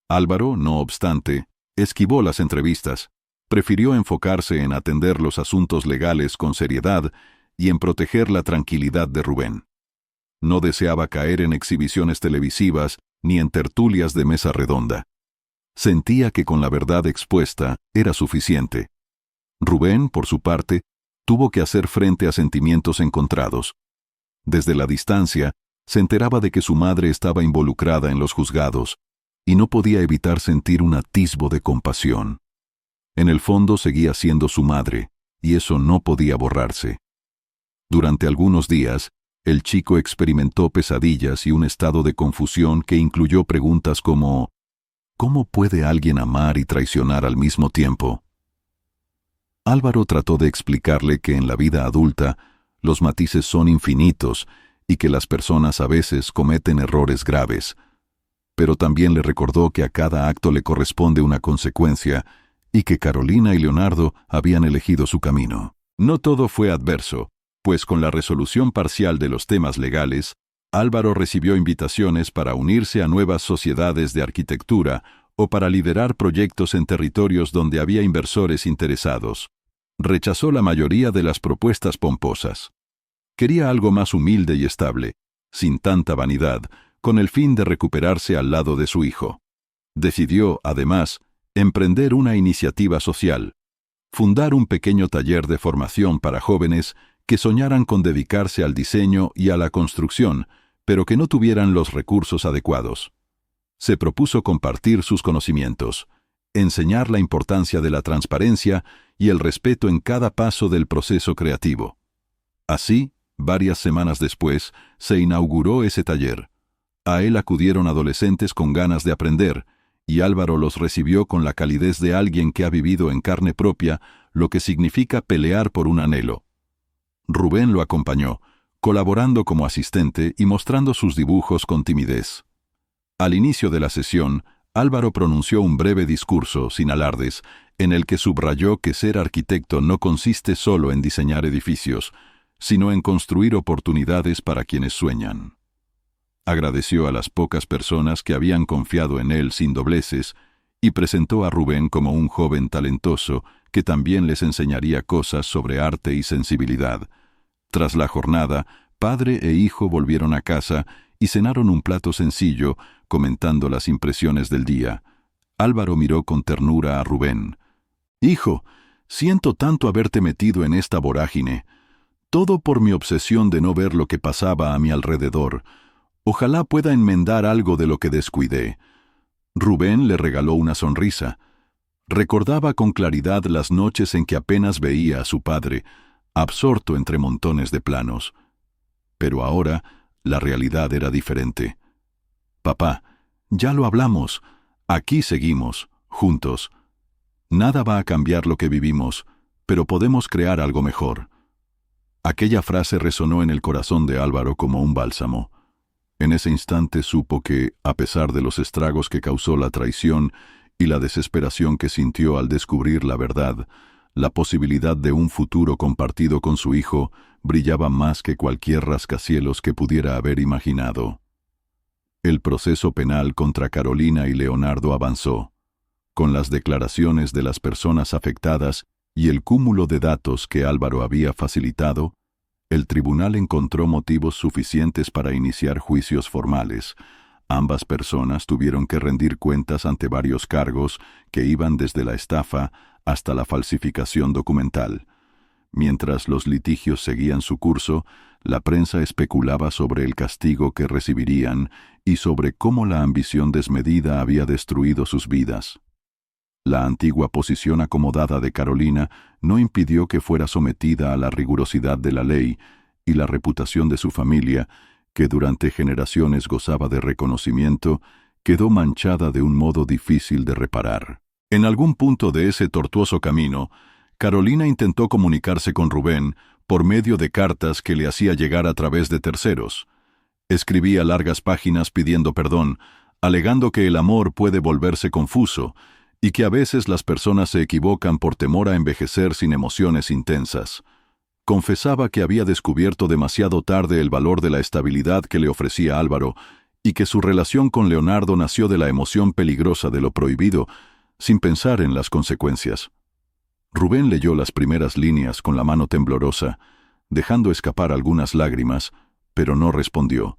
Álvaro, no obstante, esquivó las entrevistas, prefirió enfocarse en atender los asuntos legales con seriedad y en proteger la tranquilidad de Rubén. No deseaba caer en exhibiciones televisivas ni en tertulias de mesa redonda. Sentía que con la verdad expuesta era suficiente. Rubén, por su parte, tuvo que hacer frente a sentimientos encontrados. Desde la distancia, se enteraba de que su madre estaba involucrada en los juzgados, y no podía evitar sentir un atisbo de compasión. En el fondo seguía siendo su madre, y eso no podía borrarse. Durante algunos días, el chico experimentó pesadillas y un estado de confusión que incluyó preguntas como ¿cómo puede alguien amar y traicionar al mismo tiempo? Álvaro trató de explicarle que en la vida adulta los matices son infinitos y que las personas a veces cometen errores graves, pero también le recordó que a cada acto le corresponde una consecuencia y que Carolina y Leonardo habían elegido su camino. No todo fue adverso, pues con la resolución parcial de los temas legales, Álvaro recibió invitaciones para unirse a nuevas sociedades de arquitectura o para liderar proyectos en territorios donde había inversores interesados. Rechazó la mayoría de las propuestas pomposas. Quería algo más humilde y estable, sin tanta vanidad, con el fin de recuperarse al lado de su hijo. Decidió, además, emprender una iniciativa social, fundar un pequeño taller de formación para jóvenes que soñaran con dedicarse al diseño y a la construcción, pero que no tuvieran los recursos adecuados. Se propuso compartir sus conocimientos, enseñar la importancia de la transparencia y el respeto en cada paso del proceso creativo. Así, varias semanas después, se inauguró ese taller. A él acudieron adolescentes con ganas de aprender, y Álvaro los recibió con la calidez de alguien que ha vivido en carne propia lo que significa pelear por un anhelo. Rubén lo acompañó, colaborando como asistente y mostrando sus dibujos con timidez. Al inicio de la sesión, Álvaro pronunció un breve discurso, sin alardes, en el que subrayó que ser arquitecto no consiste solo en diseñar edificios, sino en construir oportunidades para quienes sueñan. Agradeció a las pocas personas que habían confiado en él sin dobleces y presentó a Rubén como un joven talentoso que también les enseñaría cosas sobre arte y sensibilidad. Tras la jornada, padre e hijo volvieron a casa y cenaron un plato sencillo, comentando las impresiones del día. Álvaro miró con ternura a Rubén. «Hijo, siento tanto haberte metido en esta vorágine. Todo por mi obsesión de no ver lo que pasaba a mi alrededor. Ojalá pueda enmendar algo de lo que descuidé». Rubén le regaló una sonrisa. Recordaba con claridad las noches en que apenas veía a su padre, absorto entre montones de planos. Pero ahora la realidad era diferente. «Papá, ya lo hablamos. Aquí seguimos, juntos. Nada va a cambiar lo que vivimos, pero podemos crear algo mejor». Aquella frase resonó en el corazón de Álvaro como un bálsamo. En ese instante supo que, a pesar de los estragos que causó la traición y la desesperación que sintió al descubrir la verdad, la posibilidad de un futuro compartido con su hijo brillaba más que cualquier rascacielos que pudiera haber imaginado. El proceso penal contra Carolina y Leonardo avanzó. Con las declaraciones de las personas afectadas y el cúmulo de datos que Álvaro había facilitado, el tribunal encontró motivos suficientes para iniciar juicios formales. Ambas personas tuvieron que rendir cuentas ante varios cargos que iban desde la estafa hasta la falsificación documental. Mientras los litigios seguían su curso, la prensa especulaba sobre el castigo que recibirían y sobre cómo la ambición desmedida había destruido sus vidas. La antigua posición acomodada de Carolina no impidió que fuera sometida a la rigurosidad de la ley, y la reputación de su familia, que durante generaciones gozaba de reconocimiento, quedó manchada de un modo difícil de reparar. En algún punto de ese tortuoso camino, Carolina intentó comunicarse con Rubén por medio de cartas que le hacía llegar a través de terceros. Escribía largas páginas pidiendo perdón, alegando que el amor puede volverse confuso, y que a veces las personas se equivocan por temor a envejecer sin emociones intensas. Confesaba que había descubierto demasiado tarde el valor de la estabilidad que le ofrecía Álvaro, y que su relación con Leonardo nació de la emoción peligrosa de lo prohibido, sin pensar en las consecuencias. Rubén leyó las primeras líneas con la mano temblorosa, dejando escapar algunas lágrimas, pero no respondió.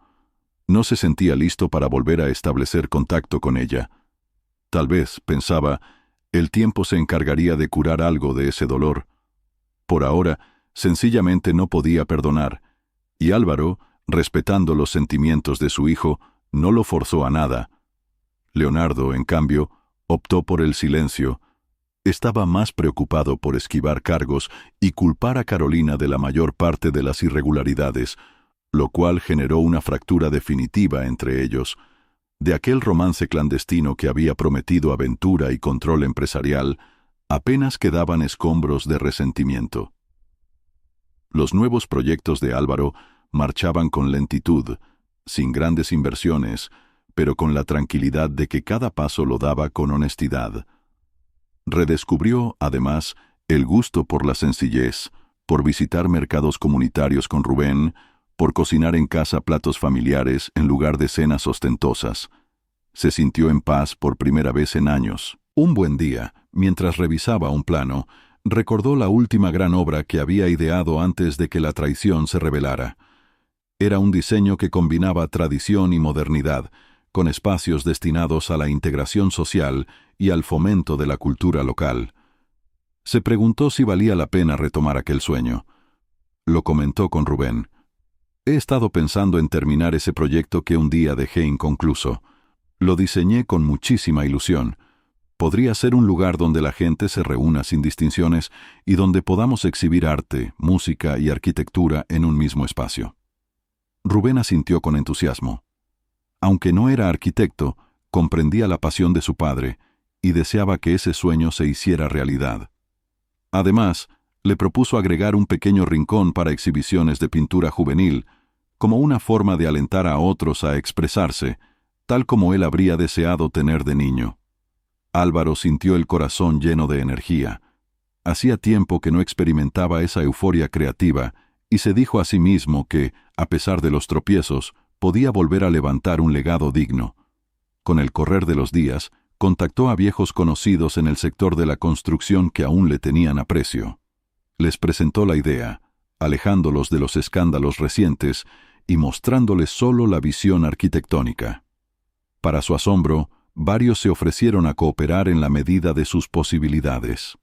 No se sentía listo para volver a establecer contacto con ella. Tal vez, pensaba, el tiempo se encargaría de curar algo de ese dolor. Por ahora, sencillamente no podía perdonar, y Álvaro, respetando los sentimientos de su hijo, no lo forzó a nada. Leonardo, en cambio, optó por el silencio. Estaba más preocupado por esquivar cargos y culpar a Carolina de la mayor parte de las irregularidades, lo cual generó una fractura definitiva entre ellos. De aquel romance clandestino que había prometido aventura y control empresarial, apenas quedaban escombros de resentimiento. Los nuevos proyectos de Álvaro marchaban con lentitud, sin grandes inversiones, pero con la tranquilidad de que cada paso lo daba con honestidad. Redescubrió, además, el gusto por la sencillez, por visitar mercados comunitarios con Rubén, por cocinar en casa platos familiares en lugar de cenas ostentosas. Se sintió en paz por primera vez en años. Un buen día, mientras revisaba un plano, recordó la última gran obra que había ideado antes de que la traición se revelara. Era un diseño que combinaba tradición y modernidad, con espacios destinados a la integración social y al fomento de la cultura local. Se preguntó si valía la pena retomar aquel sueño. Lo comentó con Rubén. He estado pensando en terminar ese proyecto que un día dejé inconcluso. Lo diseñé con muchísima ilusión. Podría ser un lugar donde la gente se reúna sin distinciones y donde podamos exhibir arte, música y arquitectura en un mismo espacio. Rubén asintió con entusiasmo. Aunque no era arquitecto, comprendía la pasión de su padre y deseaba que ese sueño se hiciera realidad. Además, le propuso agregar un pequeño rincón para exhibiciones de pintura juvenil, como una forma de alentar a otros a expresarse, tal como él habría deseado tener de niño. Álvaro sintió el corazón lleno de energía. Hacía tiempo que no experimentaba esa euforia creativa y se dijo a sí mismo que, a pesar de los tropiezos, podía volver a levantar un legado digno. Con el correr de los días, contactó a viejos conocidos en el sector de la construcción que aún le tenían aprecio. Les presentó la idea, alejándolos de los escándalos recientes y mostrándoles solo la visión arquitectónica. Para su asombro, varios se ofrecieron a cooperar en la medida de sus posibilidades.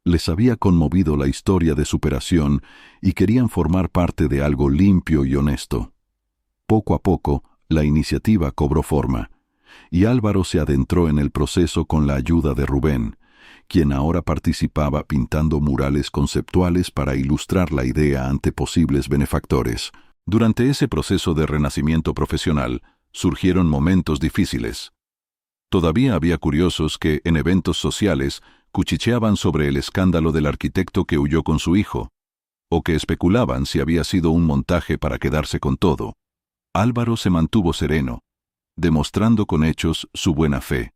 Les había conmovido la historia de superación y querían formar parte de algo limpio y honesto. Poco a poco, la iniciativa cobró forma, y Álvaro se adentró en el proceso con la ayuda de Rubén, quien ahora participaba pintando murales conceptuales para ilustrar la idea ante posibles benefactores. Durante ese proceso de renacimiento profesional, surgieron momentos difíciles. Todavía había curiosos que, en eventos sociales, cuchicheaban sobre el escándalo del arquitecto que huyó con su hijo, o que especulaban si había sido un montaje para quedarse con todo. Álvaro se mantuvo sereno, demostrando con hechos su buena fe.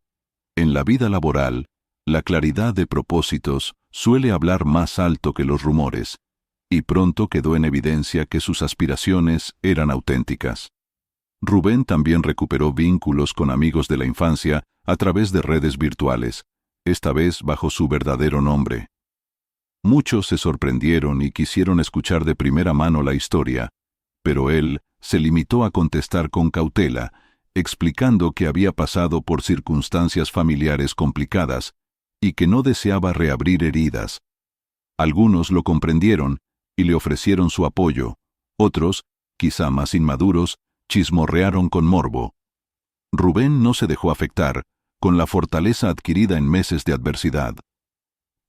En la vida laboral, la claridad de propósitos suele hablar más alto que los rumores, y pronto quedó en evidencia que sus aspiraciones eran auténticas. Rubén también recuperó vínculos con amigos de la infancia a través de redes virtuales, esta vez bajo su verdadero nombre. Muchos se sorprendieron y quisieron escuchar de primera mano la historia, pero él se limitó a contestar con cautela, explicando que había pasado por circunstancias familiares complicadas y que no deseaba reabrir heridas. Algunos lo comprendieron y le ofrecieron su apoyo. Otros, quizá más inmaduros, chismorrearon con morbo. Rubén no se dejó afectar, con la fortaleza adquirida en meses de adversidad.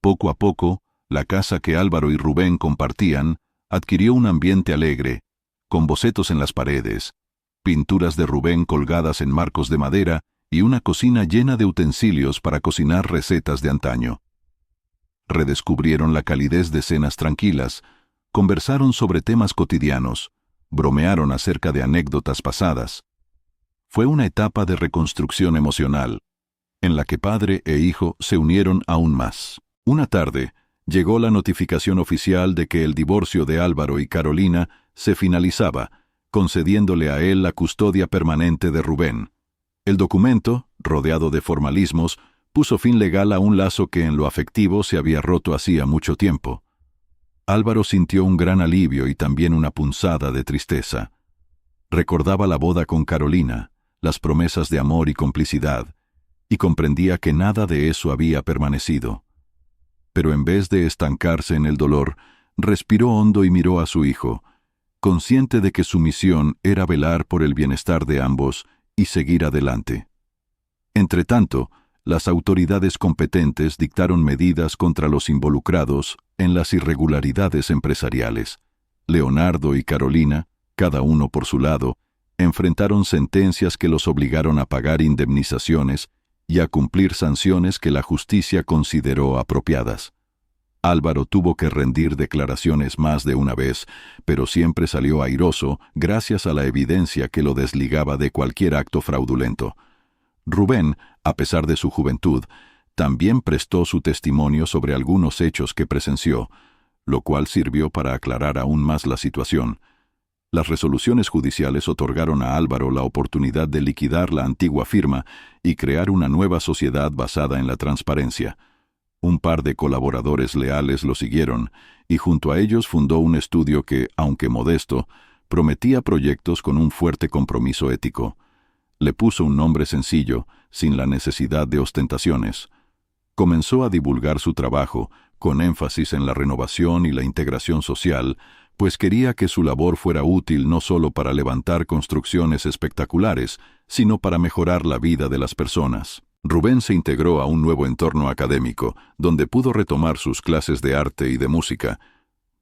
Poco a poco, la casa que Álvaro y Rubén compartían adquirió un ambiente alegre, con bocetos en las paredes, pinturas de Rubén colgadas en marcos de madera y una cocina llena de utensilios para cocinar recetas de antaño. Redescubrieron la calidez de cenas tranquilas, conversaron sobre temas cotidianos, bromearon acerca de anécdotas pasadas. Fue una etapa de reconstrucción emocional, en la que padre e hijo se unieron aún más. Una tarde, llegó la notificación oficial de que el divorcio de Álvaro y Carolina se finalizaba, concediéndole a él la custodia permanente de Rubén. El documento, rodeado de formalismos, puso fin legal a un lazo que en lo afectivo se había roto hacía mucho tiempo. Álvaro sintió un gran alivio y también una punzada de tristeza. Recordaba la boda con Carolina, las promesas de amor y complicidad, y comprendía que nada de eso había permanecido. Pero en vez de estancarse en el dolor, respiró hondo y miró a su hijo, consciente de que su misión era velar por el bienestar de ambos y seguir adelante. Entretanto, las autoridades competentes dictaron medidas contra los involucrados en las irregularidades empresariales. Leonardo y Carolina, cada uno por su lado, enfrentaron sentencias que los obligaron a pagar indemnizaciones y a cumplir sanciones que la justicia consideró apropiadas. Álvaro tuvo que rendir declaraciones más de una vez, pero siempre salió airoso gracias a la evidencia que lo desligaba de cualquier acto fraudulento. Rubén, a pesar de su juventud, también prestó su testimonio sobre algunos hechos que presenció, lo cual sirvió para aclarar aún más la situación. Las resoluciones judiciales otorgaron a Álvaro la oportunidad de liquidar la antigua firma y crear una nueva sociedad basada en la transparencia. Un par de colaboradores leales lo siguieron, y junto a ellos fundó un estudio que, aunque modesto, prometía proyectos con un fuerte compromiso ético. Le puso un nombre sencillo, sin la necesidad de ostentaciones. Comenzó a divulgar su trabajo, con énfasis en la renovación y la integración social, pues quería que su labor fuera útil no solo para levantar construcciones espectaculares, sino para mejorar la vida de las personas. Rubén se integró a un nuevo entorno académico, donde pudo retomar sus clases de arte y de música.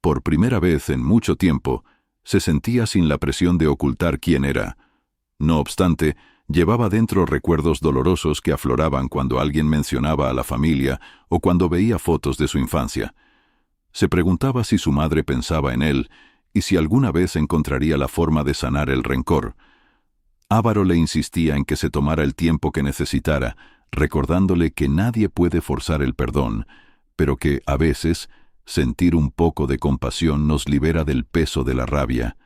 Por primera vez en mucho tiempo, se sentía sin la presión de ocultar quién era. No obstante, llevaba dentro recuerdos dolorosos que afloraban cuando alguien mencionaba a la familia o cuando veía fotos de su infancia. Se preguntaba si su madre pensaba en él y si alguna vez encontraría la forma de sanar el rencor. Álvaro le insistía en que se tomara el tiempo que necesitara, recordándole que nadie puede forzar el perdón, pero que, a veces, sentir un poco de compasión nos libera del peso de la rabia.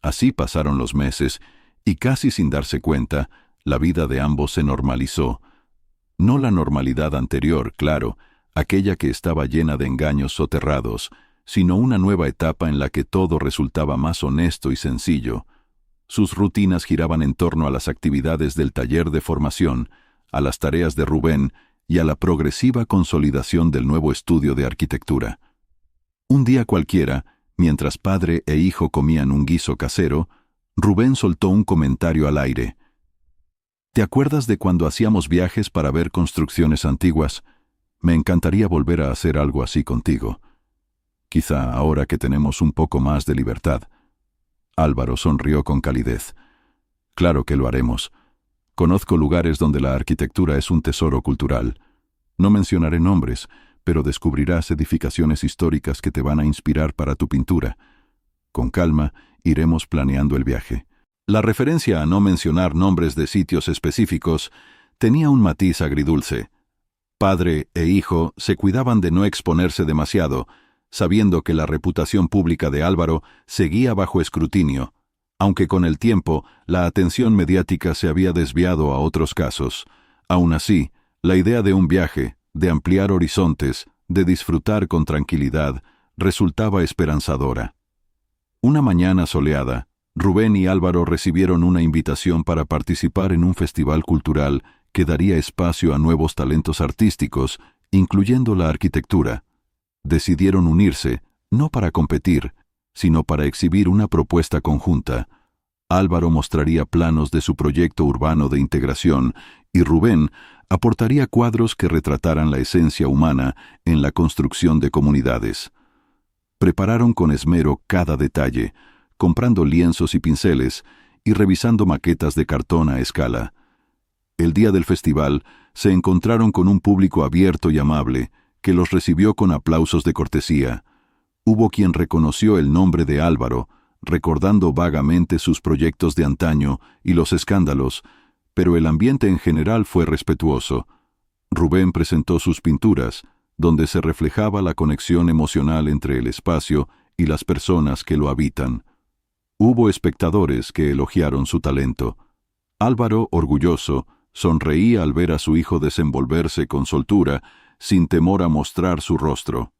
Así pasaron los meses, y casi sin darse cuenta, la vida de ambos se normalizó. No la normalidad anterior, claro, aquella que estaba llena de engaños soterrados, sino una nueva etapa en la que todo resultaba más honesto y sencillo. Sus rutinas giraban en torno a las actividades del taller de formación, a las tareas de Rubén y a la progresiva consolidación del nuevo estudio de arquitectura. Un día cualquiera, mientras padre e hijo comían un guiso casero, Rubén soltó un comentario al aire. ¿Te acuerdas de cuando hacíamos viajes para ver construcciones antiguas? Me encantaría volver a hacer algo así contigo. Quizá ahora que tenemos un poco más de libertad. Álvaro sonrió con calidez. Claro que lo haremos. Conozco lugares donde la arquitectura es un tesoro cultural. No mencionaré nombres, pero descubrirás edificaciones históricas que te van a inspirar para tu pintura. Con calma, iremos planeando el viaje. La referencia a no mencionar nombres de sitios específicos tenía un matiz agridulce. Padre e hijo se cuidaban de no exponerse demasiado, sabiendo que la reputación pública de Álvaro seguía bajo escrutinio, aunque con el tiempo la atención mediática se había desviado a otros casos. Aún así, la idea de un viaje, de ampliar horizontes, de disfrutar con tranquilidad, resultaba esperanzadora. Una mañana soleada, Rubén y Álvaro recibieron una invitación para participar en un festival cultural que daría espacio a nuevos talentos artísticos, incluyendo la arquitectura. Decidieron unirse, no para competir, sino para exhibir una propuesta conjunta. Álvaro mostraría planos de su proyecto urbano de integración y Rubén aportaría cuadros que retrataran la esencia humana en la construcción de comunidades. Prepararon con esmero cada detalle, comprando lienzos y pinceles y revisando maquetas de cartón a escala. El día del festival se encontraron con un público abierto y amable que los recibió con aplausos de cortesía. Hubo quien reconoció el nombre de Álvaro, recordando vagamente sus proyectos de antaño y los escándalos, pero el ambiente en general fue respetuoso. Rubén presentó sus pinturas, donde se reflejaba la conexión emocional entre el espacio y las personas que lo habitan. Hubo espectadores que elogiaron su talento. Álvaro, orgulloso, sonreía al ver a su hijo desenvolverse con soltura, sin temor a mostrar su rostro.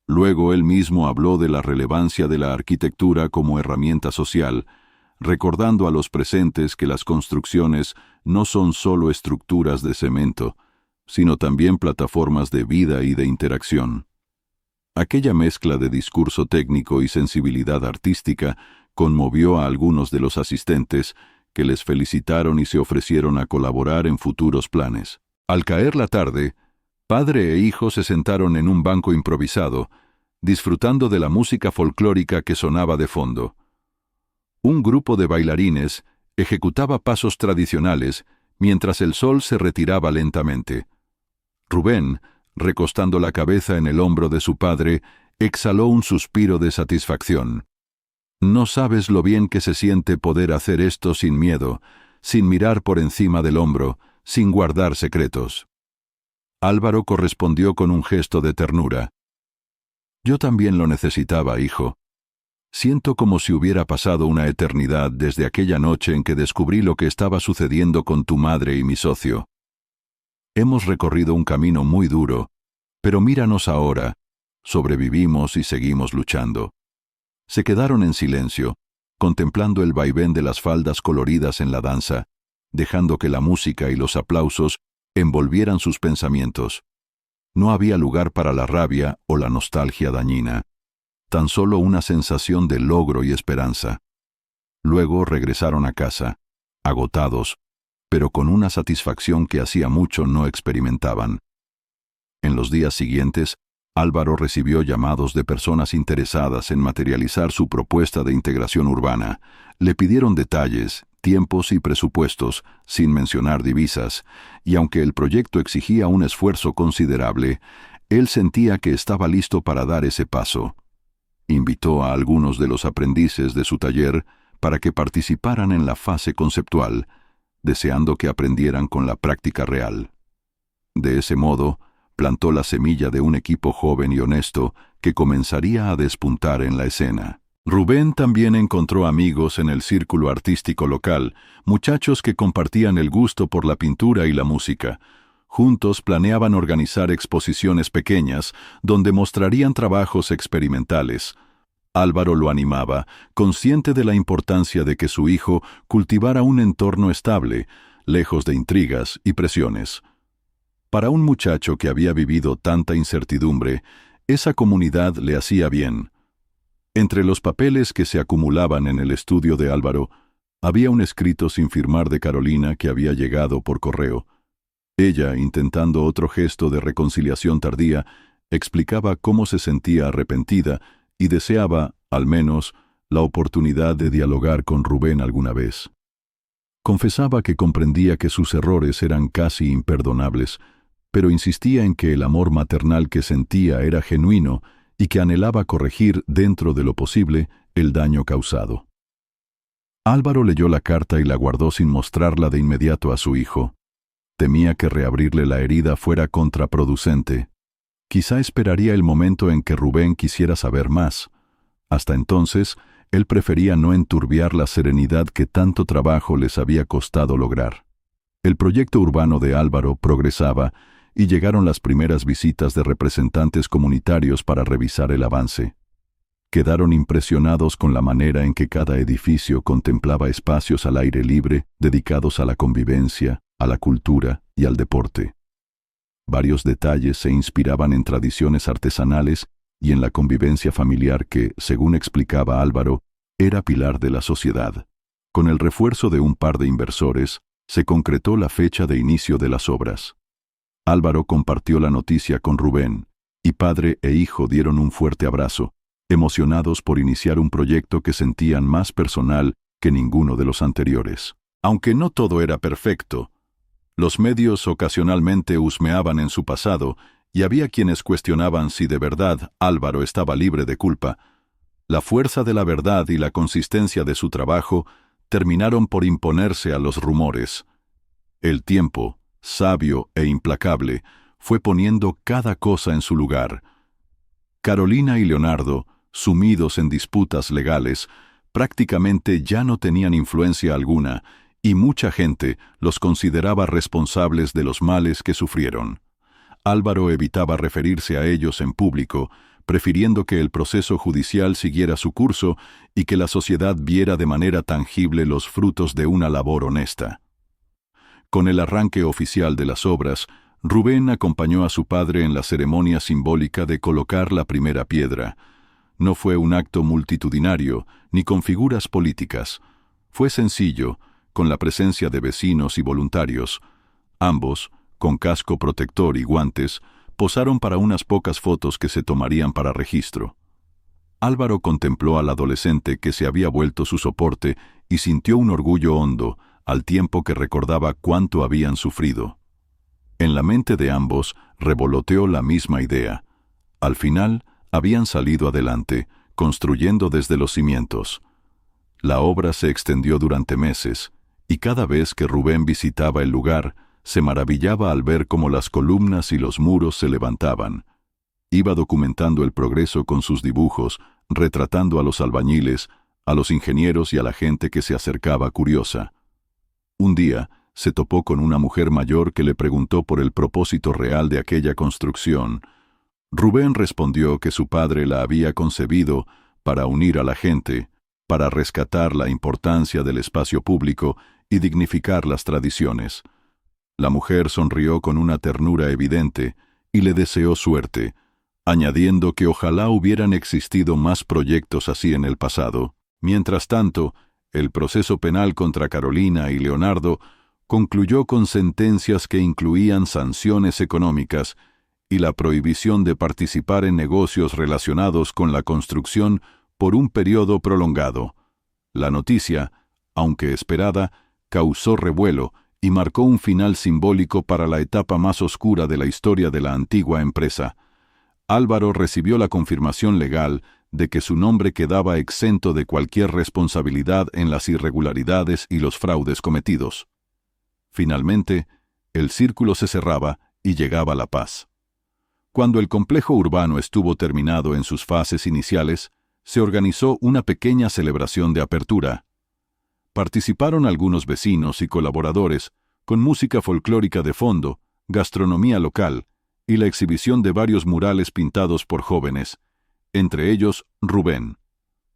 Luego él mismo habló de la relevancia de la arquitectura como herramienta social, recordando a los presentes que las construcciones no son solo estructuras de cemento, sino también plataformas de vida y de interacción. Aquella mezcla de discurso técnico y sensibilidad artística conmovió a algunos de los asistentes, que les felicitaron y se ofrecieron a colaborar en futuros planes. Al caer la tarde, padre e hijo se sentaron en un banco improvisado, disfrutando de la música folclórica que sonaba de fondo. Un grupo de bailarines ejecutaba pasos tradicionales mientras el sol se retiraba lentamente. Rubén, recostando la cabeza en el hombro de su padre, exhaló un suspiro de satisfacción. No sabes lo bien que se siente poder hacer esto sin miedo, sin mirar por encima del hombro, sin guardar secretos. Álvaro correspondió con un gesto de ternura. Yo también lo necesitaba, hijo. Siento como si hubiera pasado una eternidad desde aquella noche en que descubrí lo que estaba sucediendo con tu madre y mi socio. Hemos recorrido un camino muy duro, pero míranos ahora, sobrevivimos y seguimos luchando. Se quedaron en silencio, contemplando el vaivén de las faldas coloridas en la danza, dejando que la música y los aplausos envolvieran sus pensamientos. No había lugar para la rabia o la nostalgia dañina, tan solo una sensación de logro y esperanza. Luego regresaron a casa, agotados, pero con una satisfacción que hacía mucho no experimentaban. En los días siguientes, Álvaro recibió llamados de personas interesadas en materializar su propuesta de integración urbana. Le pidieron detalles, tiempos y presupuestos, sin mencionar divisas, y aunque el proyecto exigía un esfuerzo considerable, él sentía que estaba listo para dar ese paso. Invitó a algunos de los aprendices de su taller para que participaran en la fase conceptual, deseando que aprendieran con la práctica real. De ese modo, plantó la semilla de un equipo joven y honesto que comenzaría a despuntar en la escena. Rubén también encontró amigos en el círculo artístico local, muchachos que compartían el gusto por la pintura y la música. Juntos planeaban organizar exposiciones pequeñas donde mostrarían trabajos experimentales. Álvaro lo animaba, consciente de la importancia de que su hijo cultivara un entorno estable, lejos de intrigas y presiones. Para un muchacho que había vivido tanta incertidumbre, esa comunidad le hacía bien. Entre los papeles que se acumulaban en el estudio de Álvaro, había un escrito sin firmar de Carolina que había llegado por correo. Ella, intentando otro gesto de reconciliación tardía, explicaba cómo se sentía arrepentida y deseaba, al menos, la oportunidad de dialogar con Rubén alguna vez. Confesaba que comprendía que sus errores eran casi imperdonables, pero insistía en que el amor maternal que sentía era genuino y que anhelaba corregir, dentro de lo posible, el daño causado. Álvaro leyó la carta y la guardó sin mostrarla de inmediato a su hijo. Temía que reabrirle la herida fuera contraproducente. Quizá esperaría el momento en que Rubén quisiera saber más. Hasta entonces, él prefería no enturbiar la serenidad que tanto trabajo les había costado lograr. El proyecto urbano de Álvaro progresaba y llegaron las primeras visitas de representantes comunitarios para revisar el avance. Quedaron impresionados con la manera en que cada edificio contemplaba espacios al aire libre dedicados a la convivencia, a la cultura y al deporte. Varios detalles se inspiraban en tradiciones artesanales y en la convivencia familiar que, según explicaba Álvaro, era pilar de la sociedad. Con el refuerzo de un par de inversores, se concretó la fecha de inicio de las obras. Álvaro compartió la noticia con Rubén, y padre e hijo dieron un fuerte abrazo, emocionados por iniciar un proyecto que sentían más personal que ninguno de los anteriores. Aunque no todo era perfecto, los medios ocasionalmente husmeaban en su pasado y había quienes cuestionaban si de verdad Álvaro estaba libre de culpa. La fuerza de la verdad y la consistencia de su trabajo terminaron por imponerse a los rumores. El tiempo, sabio e implacable, fue poniendo cada cosa en su lugar. Carolina y Leonardo, sumidos en disputas legales, prácticamente ya no tenían influencia alguna, y mucha gente los consideraba responsables de los males que sufrieron. Álvaro evitaba referirse a ellos en público, prefiriendo que el proceso judicial siguiera su curso y que la sociedad viera de manera tangible los frutos de una labor honesta. Con el arranque oficial de las obras, Rubén acompañó a su padre en la ceremonia simbólica de colocar la primera piedra. No fue un acto multitudinario, ni con figuras políticas. Fue sencillo, con la presencia de vecinos y voluntarios. Ambos, con casco protector y guantes, posaron para unas pocas fotos que se tomarían para registro. Álvaro contempló al adolescente que se había vuelto su soporte y sintió un orgullo hondo, al tiempo que recordaba cuánto habían sufrido. En la mente de ambos revoloteó la misma idea. Al final, habían salido adelante, construyendo desde los cimientos. La obra se extendió durante meses, y cada vez que Rubén visitaba el lugar, se maravillaba al ver cómo las columnas y los muros se levantaban. Iba documentando el progreso con sus dibujos, retratando a los albañiles, a los ingenieros y a la gente que se acercaba curiosa. Un día, se topó con una mujer mayor que le preguntó por el propósito real de aquella construcción. Rubén respondió que su padre la había concebido para unir a la gente, para rescatar la importancia del espacio público y dignificar las tradiciones. La mujer sonrió con una ternura evidente y le deseó suerte, añadiendo que ojalá hubieran existido más proyectos así en el pasado. Mientras tanto, el proceso penal contra Carolina y Leonardo concluyó con sentencias que incluían sanciones económicas y la prohibición de participar en negocios relacionados con la construcción por un periodo prolongado. La noticia, aunque esperada, causó revuelo y marcó un final simbólico para la etapa más oscura de la historia de la antigua empresa. Álvaro recibió la confirmación legal de que su nombre quedaba exento de cualquier responsabilidad en las irregularidades y los fraudes cometidos. Finalmente, el círculo se cerraba y llegaba la paz. Cuando el complejo urbano estuvo terminado en sus fases iniciales, se organizó una pequeña celebración de apertura. Participaron algunos vecinos y colaboradores, con música folclórica de fondo, gastronomía local y la exhibición de varios murales pintados por jóvenes, entre ellos Rubén.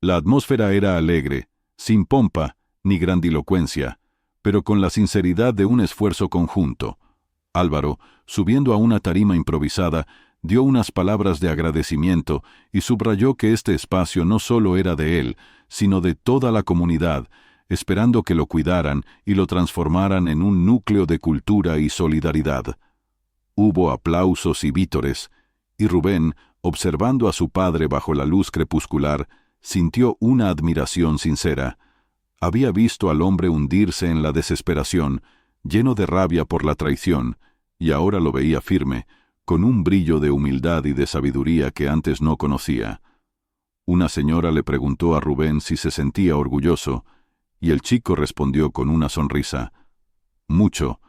La atmósfera era alegre, sin pompa ni grandilocuencia, pero con la sinceridad de un esfuerzo conjunto. Álvaro, subiendo a una tarima improvisada, dio unas palabras de agradecimiento y subrayó que este espacio no solo era de él, sino de toda la comunidad, esperando que lo cuidaran y lo transformaran en un núcleo de cultura y solidaridad. Hubo aplausos y vítores, y Rubén, observando a su padre bajo la luz crepuscular, sintió una admiración sincera. Había visto al hombre hundirse en la desesperación, lleno de rabia por la traición, y ahora lo veía firme, con un brillo de humildad y de sabiduría que antes no conocía. Una señora le preguntó a Rubén si se sentía orgulloso, y el chico respondió con una sonrisa: «Mucho.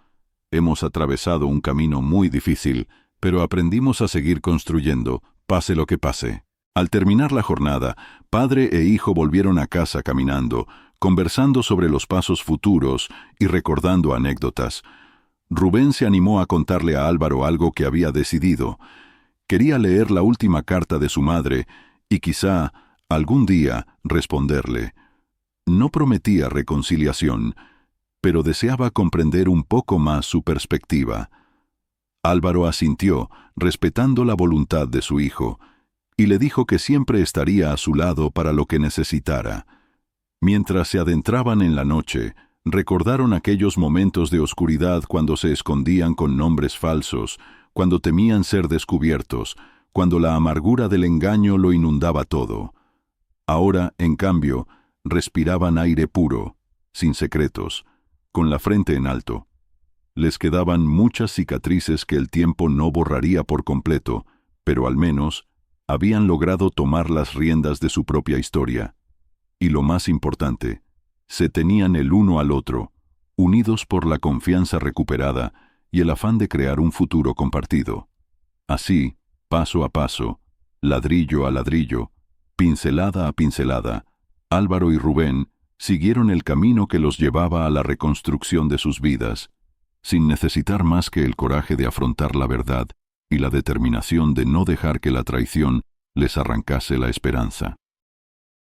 Hemos atravesado un camino muy difícil, pero aprendimos a seguir construyendo, pase lo que pase». Al terminar la jornada, padre e hijo volvieron a casa caminando, conversando sobre los pasos futuros y recordando anécdotas. Rubén se animó a contarle a Álvaro algo que había decidido. Quería leer la última carta de su madre y quizá, algún día, responderle. No prometía reconciliación, pero deseaba comprender un poco más su perspectiva. Álvaro asintió, respetando la voluntad de su hijo, y le dijo que siempre estaría a su lado para lo que necesitara. Mientras se adentraban en la noche, recordaron aquellos momentos de oscuridad cuando se escondían con nombres falsos, cuando temían ser descubiertos, cuando la amargura del engaño lo inundaba todo. Ahora, en cambio, respiraban aire puro, sin secretos, con la frente en alto. Les quedaban muchas cicatrices que el tiempo no borraría por completo, pero al menos habían logrado tomar las riendas de su propia historia. Y lo más importante, se tenían el uno al otro, unidos por la confianza recuperada y el afán de crear un futuro compartido. Así, paso a paso, ladrillo a ladrillo, pincelada a pincelada, Álvaro y Rubén siguieron el camino que los llevaba a la reconstrucción de sus vidas, sin necesitar más que el coraje de afrontar la verdad y la determinación de no dejar que la traición les arrancase la esperanza.